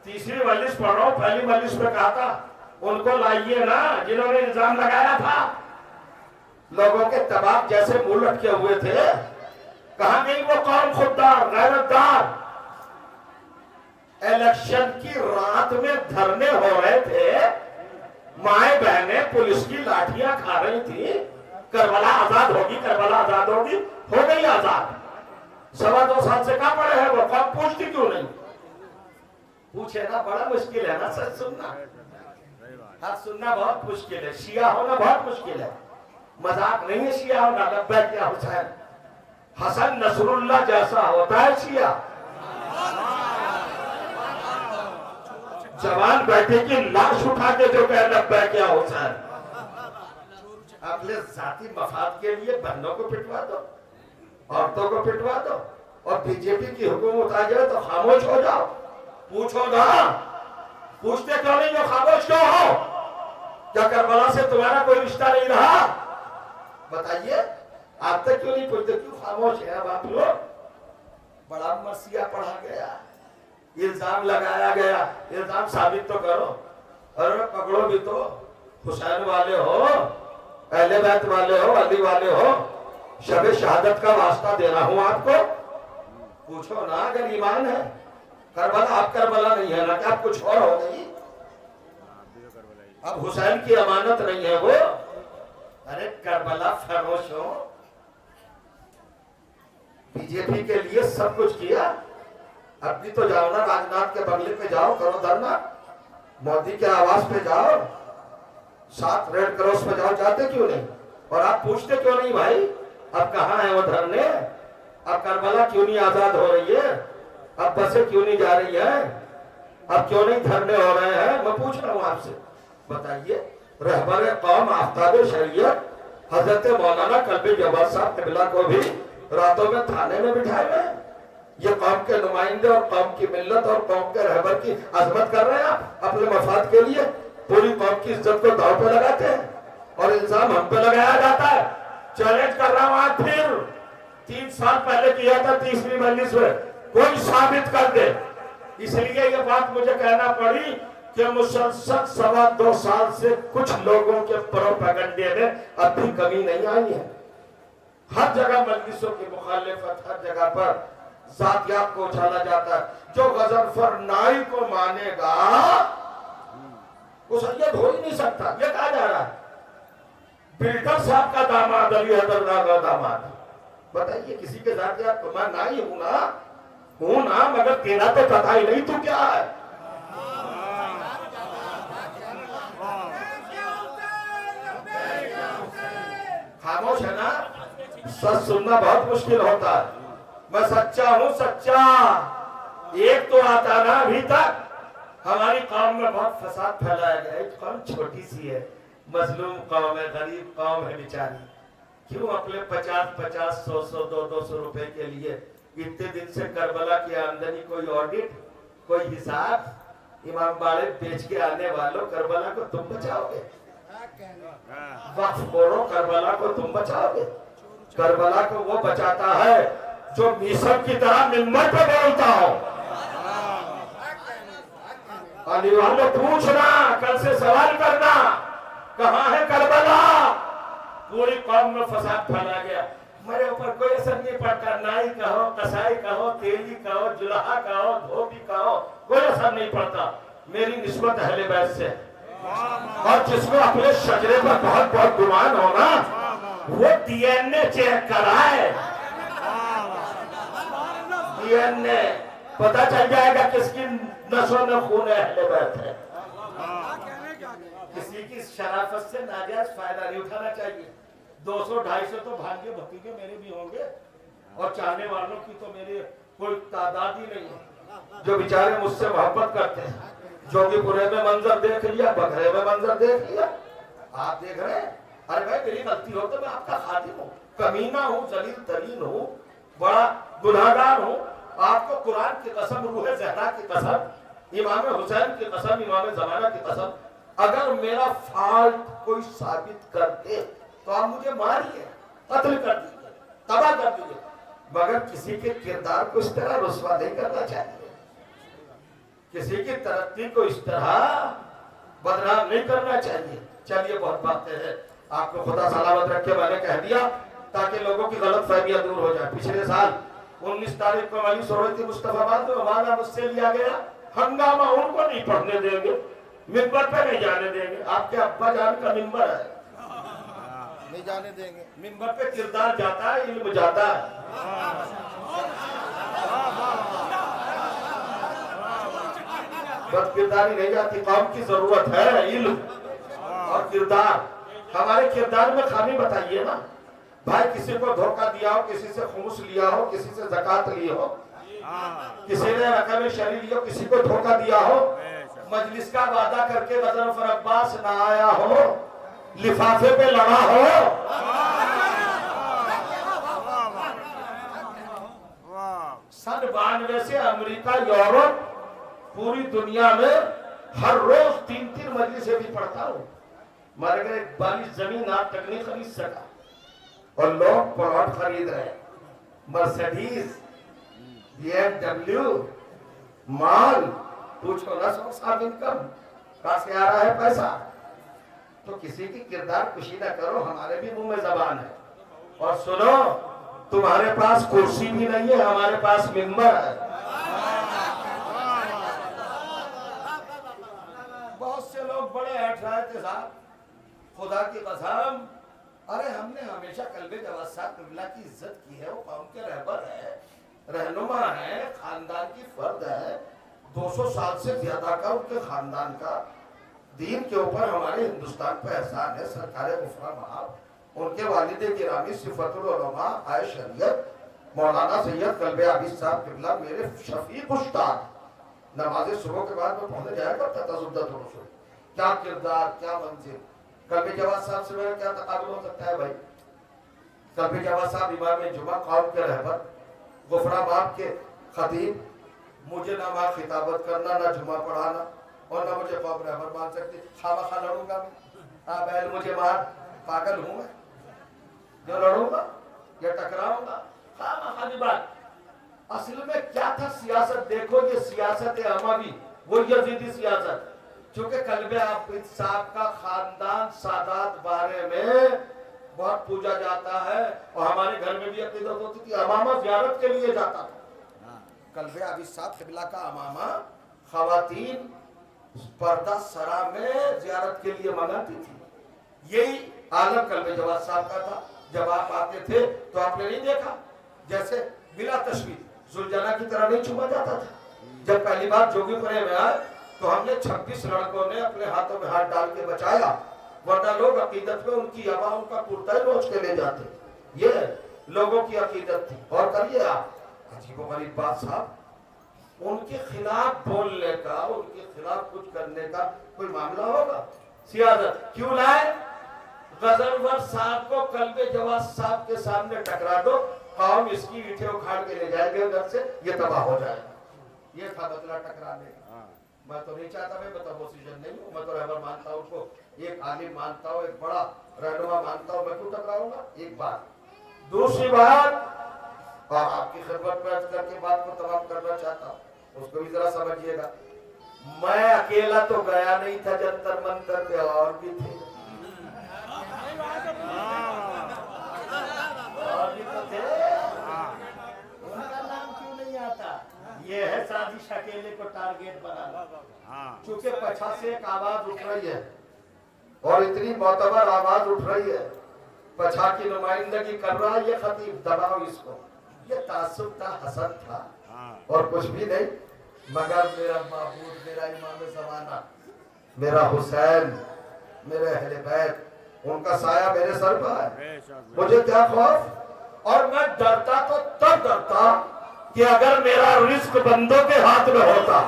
تیسری مجلس پڑھ رہا ہوں, پہلی مجلس میں کہا تھا ان کو لائیے نا جنہوں نے الزام لگایا تھا. لوگوں کے تباہ جیسے منہ لٹکے ہوئے تھے. کہاں گئی وہ قوم خوددار, غیرتدار؟ الیکشن کی رات میں دھرنے ہو رہے تھے, مائیں بہنیں پولیس کی لاٹھیاں کھا رہی تھی. کربلا آزاد ہوگی, کربلا آزاد ہوگی, ہو گئی آزاد. سوا دو سال سے کہاں پڑے ہیں وہ قوم, پوچھتی کیوں نہیں؟ پوچھے نا, بڑا مشکل ہے نا سچ سننا. حق سننا بہت مشکل ہے, شیعہ ہونا بہت مشکل ہے. مذاق نہیں ہے شیعہ ہونا. لبیک یا حسین, حسن نصر اللہ جیسا ہوتا ہے شیعہ. جوان بیٹے کی لاش اٹھا کے جو کہہ لبیک یا حسین, اپنے ذاتی مفاد کے لیے بہنوں کو پٹوا دو, عورتوں کو پٹوا دو, اور بی جے پی کی حکومت آ جائے تو خاموش ہو جاؤ. پوچھو نا, پوچھتے کیوں نہیں ہو, خاموش کیوں ہو؟ کیا کربلا سے تمہارا کوئی رشتہ نہیں رہا؟ بتائیے, آپ تک کیوں نہیں پوچھتے, کیوں خاموش ہے؟ اب آپ لوگ بڑا مرثیہ پڑھا گیا, الزام لگایا گیا. الزام ثابت تو کرو, اور پکڑو بھی تو. حسین والے ہو, اہل بیت والے ہو, علی والے ہو, شب شہادت کا واسطہ دینا ہوں آپ کو. پوچھو نا اگر ایمان ہے. کربلا آپ کربلا نہیں ہے نا, کہ آپ کچھ اور ہو گئی. اب حسین کی امانت نہیں ہے وہ. ارے کربلا فراموش ہو, بی جے پی کے لیے سب کچھ کیا. اب بھی تو جاؤ نا, راج ناتھ کے بنگلے پہ جاؤ, کرو دھرنا. مودی کے آواز پہ جاؤ, 7 ریڈ کراس پہ جاؤ, جاتے کیوں نہیں؟ اور آپ پوچھتے کیوں نہیں بھائی اب کہاں ہیں وہ دھرنے؟ اب کربلا کیوں نہیں آزاد ہو رہی ہے؟ اب بسیں کیوں نہیں جا رہی ہیں؟ اب کیوں نہیں دھرنے ہو رہے ہیں؟ میں پوچھ رہا ہوں آپ سے. بتائیے. رہبر قوم آفتاب شریعت حضرت مولانا قلبی جواد صاحب قبلہ کو بھی راتوں میں تھانے میں بٹھائے ہوئے ہیں. یہ قوم کے نمائندے اور قوم کی ملت اور قوم کے رہبر کی عظمت کر رہے ہیں آپ اپنے مفاد کے لیے. پوری قوم کی عزت کو داؤ پہ لگاتے ہیں, اور الزام ہم پہ لگایا جاتا ہے. چیلنج کر رہا ہوں آج پھر, 3 سال پہلے کیا تھا تیسری مجلس میں, کوئی ثابت کر دے. اس لیے یہ بات مجھے کہنا پڑی کہ مسلسل سوا 2 سال سے کچھ لوگوں کے پروپیگنڈے میں اب بھی کمی نہیں آئی ہے. ہر جگہ مجلسوں کی مخالفت, ہر جگہ پر ذاتیات کو اچھالا جاتا ہے. جو غضنفر نائی کو مانے گا وہ سید ہو ہی نہیں سکتا. یہ کہا جا رہا ہے بلڈر صاحب کا داماد علی حیدر کا داماد. بتائیے کسی کے ذاتیات کو, میں نائی ہوں نا مگر تیرا تو پتہ ہی نہیں تو کیا ہے. خاموش ہے نا. سچ سننا بہت مشکل ہوتا ہے. میں سچا ہوں, سچا. ایک تو آتا نا ابھی تک. ہماری قوم میں بہت فساد پھیلایا گیا. ایک قوم چھوٹی سی ہے, مظلوم قوم ہے, غریب قوم ہے بیچاری. کیوں اپنے 50 100 200 روپے کے لیے اتنے دن سے کربلا کی آمدنی کوئی آڈٹ, کوئی حساب؟ امام باڑے بیچ کے آنے والوں, کربلا کو تم بچاؤ گے؟ وقف خوروں, کربلا کو تم بچاؤ گے؟ کربلا کو وہ بچاتا ہے جو میسر کی طرح منبر پہ بولتا ہو. علی والوں پوچھنا, کل سے سوال کرنا, کہاں ہے کربلا؟ پوری قوم میں فساد پھیلا گیا. میرے اوپر کوئی اثر نہیں پڑتا. نائی کہو, قصائی کہو, تیلی کہو, جلحہ کہو, دھوبی کہو, کوئی اثر نہیں پڑتا. میری نسبت اہل بیت سے, اور جس کو اپنے شجرے پر بہت بہت گمان ہونا وہ ڈی این اے چیک کرائے. ڈی این اے پتہ چل جائے گا کس کی نسلوں میں خون اہل بیت ہے. کسی کی شرافت سے ناجائز فائدہ نہیں اٹھانا چاہیے. 200-250 تو بھانجے بھتیجے میرے بھی ہوں گے اور چاہنے والوں کی تو میری کوئی تعداد ہی نہیں ہے جو بیچارے مجھ سے محبت کرتے ہیں. جوگی پورے میں منظر دیکھ لیا, بگھرے میں منظر دیکھ لیا, آپ دیکھ رہے ہیں. ارے بھائی میری غلطی ہو تو میں آپ کا خادم ہوں, کمینہ ہوں, ذلیل ترین ہوں, بڑا گناہگار ہوں. آپ کو قرآن کی قسم, روح زہرا کی قسم, امام حسین کی قسم, امام زمانہ کی قسم, اگر میرا فالٹ کوئی ثابت کر دے تو آپ مجھے ماریے, قتل کر دیجیے, تباہ کر دیجیے, مگر کسی کے کردار کو اس طرح رسوا نہیں کرنا چاہیے, کسی کی ترقی کو اس طرح بدنام نہیں کرنا چاہیے. چلیے بہت باتیں ہیں, آپ کو خدا سلامت رکھے میں نے کہہ دیا تاکہ لوگوں کی غلط فہمیاں دور ہو جائیں. پچھلے سال 19 تاریخ کو مجلس ہو رہی تھی مصطفیٰ آباد میں, وعدہ مجھ سے لیا گیا ہنگامہ ان کو نہیں پڑھنے دیں گے, منبر پہ نہیں جانے دیں گے. آپ کے ابا جان کا منبر ہے, نہیں جانے دیں گے. منبر پہ کردار جاتا ہے, علم جاتا ہے. بد کرداری نہیں جاتی, قوم کی ضرورت ہے علم اور کردار. ہمارے کردار میں خامی بتائیے نا بھائی. کسی کو دھوکہ دیا ہو, کسی سے خمس لیا ہو, کسی سے زکات لی ہو, کسی نے رقم شرعی لی ہو, کسی کو دھوکہ دیا ہو, مجلس کا وعدہ کر کے وزن عباس نہ آیا ہو, لفافے پہ لڑا ہو, 92 سے امریکہ, یورپ, پوری دنیا میں ہر روز 3 مجلسیں بھی پڑھتا ہوں. مگر اگر 42 زمین آپ تک نہیں خرید سکا اور لوگ پلاٹ خرید رہے, مرسیڈیز, BMW, مال, پوچھو نہ سو صاحب انکم کہاں سے آ رہا ہے پیسہ, تو کسی کی کردار کشی نہ کرو. ہمارے بھی منہ میں زبان ہے. اور سنو, تمہارے پاس کرسی بھی نہیں ہے, ہمارے پاس منبر ہے. بہت سے لوگ بڑے ہٹ رہے تھے صاحب, خدا کی قسم. ارے ہم نے ہمیشہ قلب جواد صاحب قبلہ کی عزت کی ہے, وہ قوم کے رہبر ہے, رہنما ہے, خاندان کی فرد ہے. 200 سال سے زیادہ کا ان کے خاندان کا دین کے اوپر ہمارے ہندوستان پہ احسان ہے. سرکار غفرہ محب, ان کے والد گرامی صفت العلماء آئے شریعت مولانا سید قلب عابد صاحب قبلہ میرے شفیق استاد, نماز صبح کے بعد میں پہنچ جایا کرتا تھا زبدت رسول. کیا کردار, کیا منزل. قلب جواد صاحب سے میرا کیا تقابل ہو سکتا ہے بھائی. قلب جواد صاحب امام جمعہ, قوم کے رہبر, غفرہ محب کے خطیب. مجھے نہ وہاں خطابت کرنا, نہ جمعہ پڑھانا, اور نہ مجھے قوم رہبر مان سکتی. خواہ لڑوں گا میں, ہاں بیل مجھے مار, پاگل ہوں میں جو لڑوں گا یا ٹکراؤں گا. خواہ بات. اصل میں کیا تھا سیاست, دیکھو یہ سیاست اموی, وہ یزیدی سیاست. چونکہ قلب عابد صاحب کا خاندان سادات بارے میں بہت پوجا جاتا ہے, اور ہمارے گھر میں بھی عقیدت ہوتی تھی. امامہ زیارت کے لیے جاتا تھا. قلب عابد صاحب قبلہ کا امامہ خواتین پردہ سرا میں زیارت کے لیے منگاتی تھی. یہی عالم قلب جواد صاحب کا تھا. جب آپ آتے تھے تو آپ نے نہیں دیکھا جیسے بلا تشویش زلجنہ کی طرح نہیں چوما جاتا تھا. جب پہلی بار جوگی پورے میں آئے تو ہم نے 26 لڑکوں نے اپنے ہاتھوں میں ہاتھ ڈال کے بچایا, ورنہ لوگ عقیدت میں ان کی ہوا ان کا کرتا ہی نوچ کے لے جاتے. یہ لوگوں کی عقیدت تھی. اور کریے آپ, عجیب و غریب بات صاحب, ان کے خلاف بولنے کا, ان کے خلاف کچھ کرنے کا کوئی معاملہ ہوگا. سیاست کیوں لائے؟ غزنفر صاحب کو قلب جواد صاحب کے سامنے ٹکرا دو, قوم اس کی اینٹیں اکھاڑ کے لے جائے گے ادھر سے, یہ تباہ ہو جائے گا. یہ تھا بدلہ ٹکرانے کا. میں تو نہیں چاہتا, میں تو پوزیشن نہیں ہوں, میں تو رہبر مانتا ہوں, کو ایک عالم مانتا ہوں, ایک بڑا رہنما مانتا ہوں. میں کیوں ٹکراؤں گا؟ ایک بات. دوسری بات, اور آپ کی خدمت میں کر کے بات کو تمام کرنا چاہتا ہوں, اس کو بھی ذرا سمجھیے گا. میں اکیلا تو گیا نہیں تھا جنتر منتر پہ, اور بھی تھے, اور بھی تو تھے. ان کا نام کیوں نہیں آتا؟ یہ ہے سازش اکیلے کو ٹارگیٹ بنانا. چونکہ پچھا سے ایک آواز اٹھ رہی ہے, اور اتنی معتبر آواز اٹھ رہی ہے, پچھا کی نمائندگی کر رہا ہے یہ خطیب, دباؤ اس کو. یہ تعصب تھا, حسد تھا, اور کچھ بھی نہیں. مگر میرا معبود, میرا امام زمانہ, میرا حسین میرے اہل بیت، ان کا سایہ میرے سر پر ہے، مجھے کیا خوف؟ اور میں ڈرتا تو تب ڈرتا کہ اگر میرا رزق بندوں کے ہاتھ میں ہوتا۔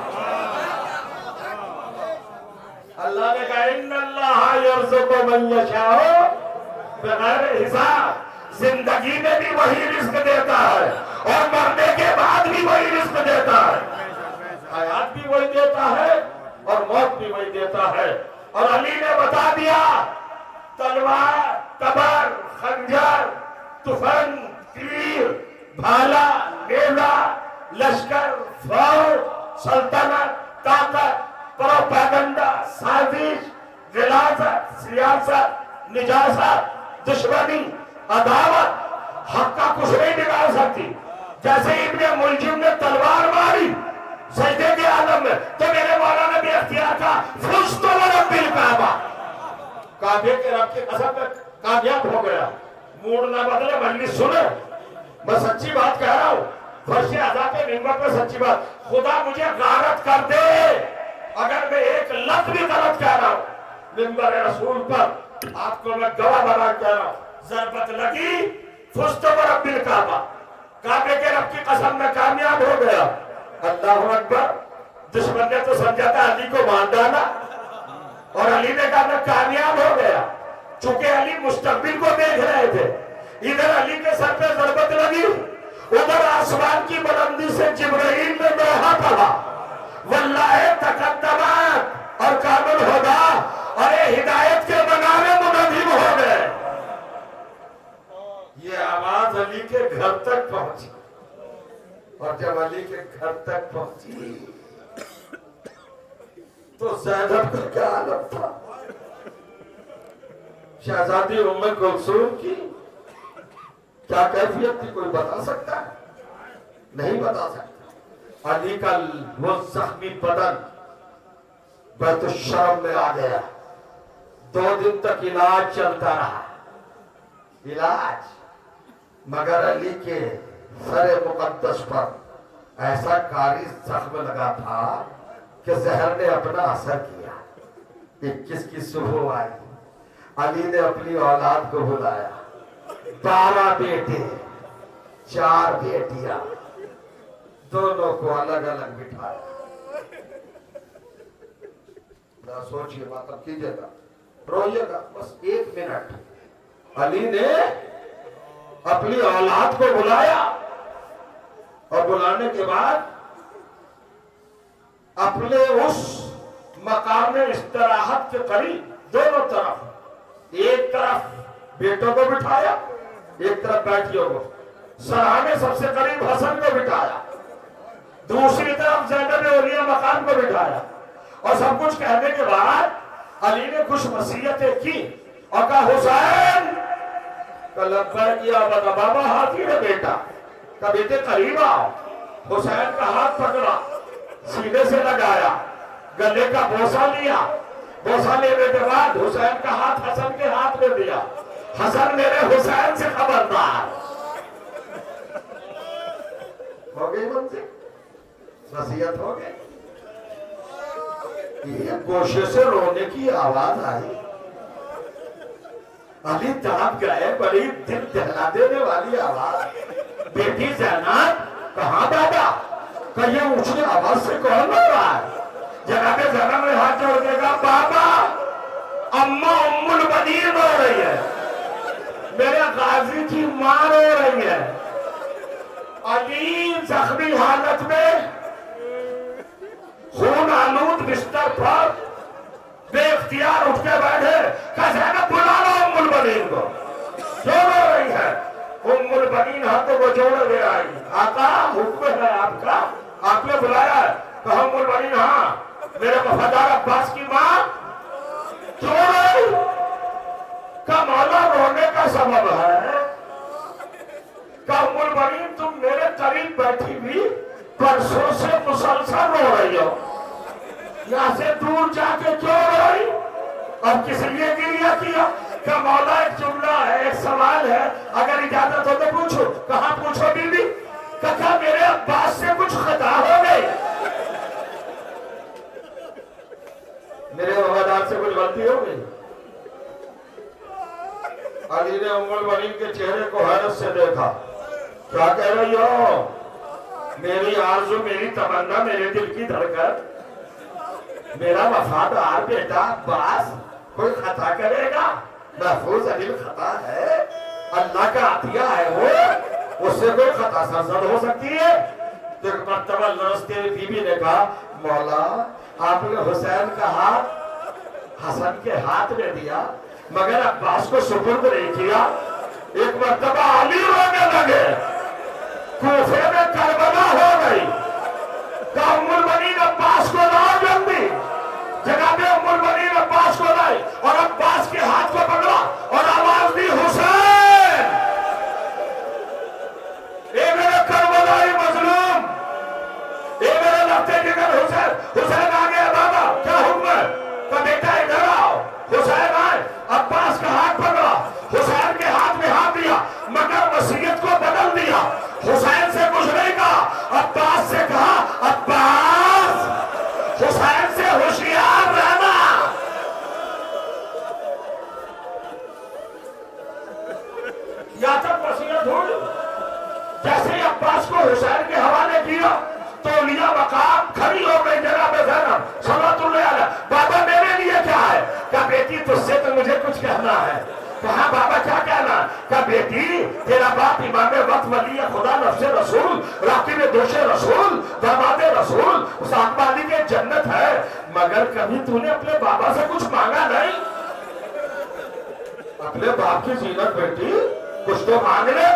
اللہ نے کہا ان اللہ یرزق من یشاء بغیر حساب، زندگی میں بھی وہی رزق دیتا ہے اور مرنے کے بعد بھی وہی رزق دیتا ہے، حیات بھی وہی دیتا ہے اور موت بھی وہی دیتا ہے۔ اور علی نے بتا دیا تلوار، تبر، خنجر، تفنگ، تیر، بھالا، نیزہ، لشکر، فوج، سلطنت، طاقت، پروپیگنڈا، سازش، غلاظت، سیاست، نجاست، دشمنی، عداوت، حق کا کچھ نہیں بگاڑ سکتی۔ جیسے ابن ملجم نے تلوار ماری سجدے کے عالم میں، تو میرے مولا نے بھی اختیار تھا فزت ورب الکعبہ، کعبے کے رب کی قسم میں کامیاب ہو گیا۔ موڈ نہ بدلے، مجلس سنے، میں سچی بات کہہ رہا ہوں، فرش اعضا کے منبر پہ سچی بات، خدا مجھے غارت کر دے اگر میں ایک لفظ بھی غلط کہہ رہا ہوں منبر رسول پر، آپ کو میں گواہ بنا کہہ رہا ہوں، ضربت لگی فزت ورب الکعبہ، کعبے کے رب کی قسم میں کامیاب ہو گیا۔ اللہ اکبر۔ دشمن نے تو سمجھا تھا علی کو مار ڈالا، اور علی نے کہا میں کامیاب ہو گیا، چونکہ علی مستقبل کو دیکھ رہے تھے۔ ادھر علی کے سر پہ ضربت لگی، ادھر آسمان کی بلندی سے جبرائیل نے دوہا پڑھا، واللہ تقدمات اور کامل ہدا، اور یہ ہدایت کے بنانے منظم ہو گئے۔ یہ آواز علی کے گھر تک پہنچی، اور جب علی کے گھر تک پہنچی تو زینب کا کیا عالم تھا، شہزادی ام کلثوم کی کیا کیفیت تھی، کوئی بتا سکتا ہے؟ نہیں بتا سکتا۔ علی کا وہ زخمی بدن بیت الشرم میں آ گیا، 2 دن تک علاج چلتا رہا، علاج، مگر علی کے سر مقدس پر ایسا کاری زخم لگا تھا کہ زہر نے اپنا اثر کیا۔ 21 کی صبح آئی، علی نے اپنی اولاد کو بلایا، 12 بیٹے، 4 بیٹیاں، دونوں کو الگ الگ بٹھایا۔ نہ سوچئے، مطلب کیجئے گا، روئیے گا، بس 1 منٹ۔ علی نے اپنی اولاد کو بلایا، اور بلانے کے بعد اپنے اس مقام استراحت کے قریب دونوں طرف، ایک طرف بیٹوں کو بٹھایا، ایک طرف بیٹیوں کو، سرحانے سب سے قریب حسن کو بٹھایا، دوسری طرف زینب اولیہ مقام کو بٹھایا، اور سب کچھ کہنے کے بعد علی نے کچھ وصیتیں کی اور کہا حسین کا لبیک یا بابا، ہاتھی ہے بیٹا کا بیٹے قریب آؤ۔ حسین کا ہاتھ پکڑا، سینے سے لگایا، گلے کا بوسہ لیا، بوسہ لینے کے بعد حسین کا ہاتھ حسن کے ہاتھ میں دیا، حسن میرے حسین سے خبردار۔ ہو گئی منزل، وصیت ہو گئی۔ یہ گوشے سے رونے کی آواز آئی، علی تڑپ گئے، بڑی دل دہلا دینے والی آواز، بیٹی زینب کہاں بابا؟ کہ یہ اونچی آواز سے کون بول رہا ہے؟ جناب زینب نے ہاتھ جوڑ دے گا، بابا اماں ام البنین رو رہی ہے، میرے غازی کی ماں رو رہی ہے۔ علی زخمی حالت میں خون آلود بستر پر بے اختیار اٹھ کے بیٹھے کہ زینب بلا لو ام البنین کو، جو رو رہی ہے۔ ام البنین ہاتھوں کو جوڑے دے آئی، آقا حکم ہے آپ کا، آپ نے بلایا ہے؟ کہا ام البنین ہاں، میرے وفادار عباس کی ماں کیوں روئی؟ کہ مولا رونے کا سبب ہے، کہ ام البنین تم میرے قریب بیٹھی بھی برسوں سے مسلسل رو رہی ہو، یہاں سے دور جا کے کیوں روئی؟ اور کس لیے گریہ کیا؟ کہ مولا ایک جملہ ہے، ایک سوال ہے، اگر اجازت ہو تو پوچھو۔ کہاں پوچھو بی بی؟ کہا میرے عباس سے کچھ خطا ہو گئی، میرے وفادار سے کچھ غلطی ہو گئی، علی نے ام المؤمنین کے چہرے کو حیرت سے دیکھا. کیا کہہ رہی ہو؟ میری آرزو، میری تمنا، میرے دل کی دھڑکن، میرا وفادار بیٹا عباس کوئی خطا کرے گا؟ محفوظ علی خطا ہے، اللہ کا عطیہ ہے وہ، اس سے کوئی خطا سرزد ہو سکتی ہے؟ ایک مرتبہ نرس تیری بی بی نے کہا مولا آپ نے حسین کا ہاتھ حسن کے ہاتھ میں دیا مگر عباس کو سپرد نہیں کیا. ایک مرتبہ علی رونے لگے، کوفے میں کربلا ہو گئی. ام المؤمنین عباس کو لاؤ جلدی. جناب ام المؤمنین عباس کو لائی اور عباس کے ہاتھ کو پکڑا اور آواز دی حسین، اے میرے کربلائی مظلوم، اے میرے لگتے جگر حسین. حسین آگے بابا کیا حکم ہے؟ کہ بیٹا ادھر آؤ. حسین آئے، عباس کا ہاتھ پکڑا، حسین کے ہاتھ میں ہاتھ دیا مگر وصیت کو بدل دیا. حسین سے کچھ نہیں کہا، عباس سے کہا عباس حسین سے ہوشیار رہنا. یا تک وصیت ہوئی. جیسے ہی عباس کو حسین کے حوالے کیا تو لیا مقام کھڑی ہو گئی جناب زینب صلوات اللہ علیہ. بابا میرے لیے کیا ہے؟ کہا بیٹی تجھ سے تو مجھے کچھ کہنا ہے. کہا بابا کیا کہنا؟ کہا بیٹی تیرا باپ امام وقت ولی خدا نفس رسول راقب دوش رسول داماد رسول ساقبانی کے جنت ہے مگر کبھی تو نے اپنے بابا سے کچھ مانگا نہیں. اپنے باپ کی زینت بیٹی کچھ تو مانگ لے.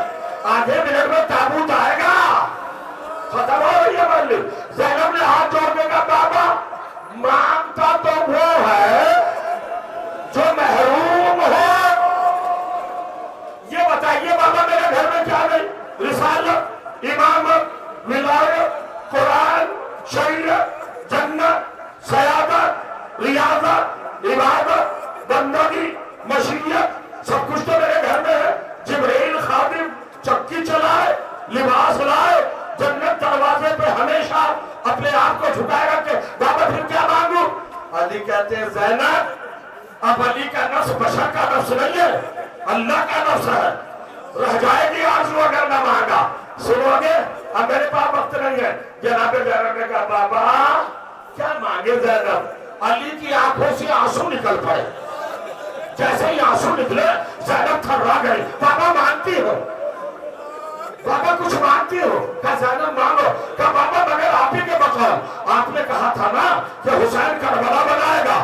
آدھے منٹ میں تابوت آئے گا. ختم ہو رہی ہے مرلی. زینب نے ہاتھ جوڑنے کا بابا مانگتا تو وہ ہے جو محروم ہو. یہ بتائیے بابا میرے گھر میں کیا نہیں؟ رسالت، امامت، ولایت، قرآن، شریعت، جنت، سیادت، ریاضت، عبادت، بندگی، مشیت، سب کچھ تو میرے گھر میں ہے. جبرائیل خادم چکی چلائے، لباس لائے، جنت دروازے پہ ہمیشہ اپنے آپ کو جھکائے رکھے. بابا پھر کیا مانگوں؟ علی کہتے ہیں زینب اب علی کا نفس بشر کا نفس نہیں ہے، اللہ کا نفس ہے. رہ جائے گی آرزو اگر نہ مانگا. سنو گے؟ اب میرے پاس وقت نہیں ہے. جناب زینب نے کہا بابا کیا مانگے زینب؟ علی کی آنکھوں سے آنسو نکل پڑے. جیسے ہی آنسو نکلے زینب تھرا گئی. بابا مانتی ہو؟ بابا کچھ مانتی ہو؟ کہا زینب مانگو. کہا بابا مگر آپ ہی کے بقول آپ نے کہا تھا نا کہ حسین کربلا بنائے گا،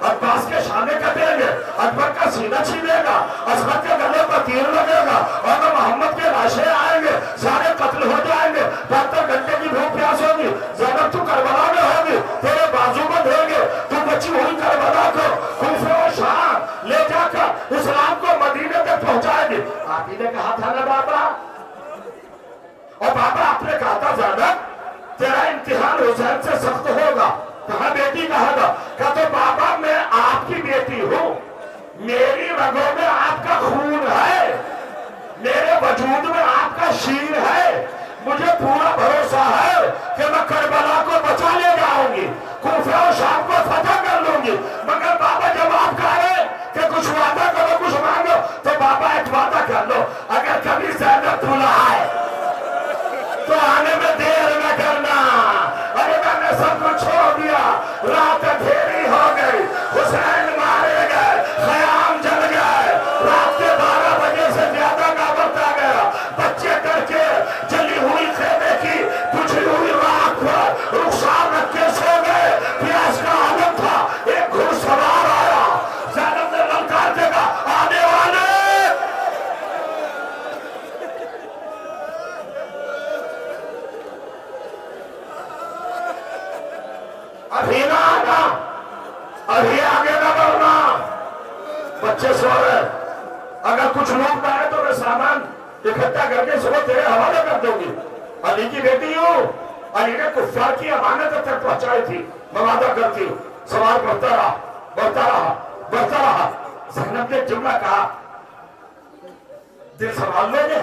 عباس کے شانے کٹیں گے، اکبر کا سینہ چھینے گا، عصمت کے گلے پر تیر لگے گا اور محمد کے لاشیں آئیں گے، سارے قتل ہو جائیں گے، 72 گھنٹے کی بھوک پیاس ہوگی. زینب تو کربلا میں ہوگی، تیرے بازو بند ہوں گے، تو بچی ہوئی کربلا کو کوفہ و شام لے جا کر اسلام کو مدینے تک پہنچائے گی. آپ ہی نے کہا تھا نا بابا. اور بابا آپ نے کہا تھا زینب تیرا امتحان حسین سے سخت ہوگا. کہاں بیٹی کہا گا؟ کہا تو بابا میں آپ کی بیٹی ہوں، میری رگوں میں آپ کا خون ہے، میرے وجود میں آپ کا شیر ہے. مجھے پورا بھروسہ ہے کہ میں کربلا کو بچا لے جاؤں گی، کوفہ و شام کو فتح کر لوں گی. مگر بابا جب آپ کہیں کہ کچھ وعدہ کرو کچھ مانگو تو بابا ایک وعدہ کر لو، اگر کبھی زینب بلائے تو آنے میں دیر نہ کرنا. ارے میں نے سب کچھ چھوڑ دیا، رات اندھیری ہو گئی، حسین مارے گئے، خیام جل گئے، رات کے 12 بجے سے زیادہ کا وقت آ گیا. بچے کر کے جلی ہوئی خیمے کی بجھی ہوئی راکھ پر رخسار رکھ کے سو گئے. پیاس کا عالم تھا. ایک گھڑ سوار آیا، زینب نے للکار کے کہا آنے والے. ابھی نہ آنا، ابھی آگے نہ بڑھنا. بچے سو رہے، اگر کچھ لوگ نہ آئے تو میں سامان اکٹھا کر کے صبح تیرے حوالے کر دوں گی. علی کی بیٹی ہوں، علی نے کفار کی امانت تک پہنچائی تھی. میں وعدہ کرتی ہوں. سوال بڑھتا رہا بڑھتا رہا بڑھتا رہا. زینب نے جملہ کہا دل سنبھال لو گے؟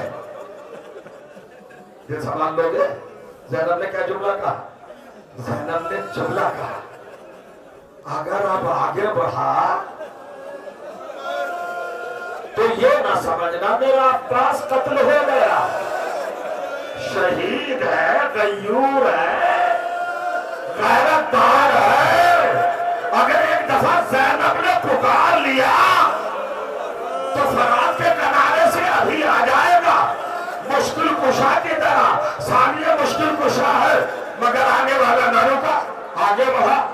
دل سنبھال لو گے؟ زینب نے کیا جملہ کہا؟ زینب نے جملہ کہا اگر اب آگے بڑھا تو یہ نہ سمجھنا میرا عباس قتل ہو گیا، شہید ہے، غیور ہے، غیرت دار ہے، اگر ایک دفعہ زینب نے پکار لیا تو فرات کے کنارے سے ابھی آ جائے گا، مشکل کشا کی طرح۔ ثانیہ مشکل کشا ہے مگر آنے والا نہ رکا، آگے بڑھا۔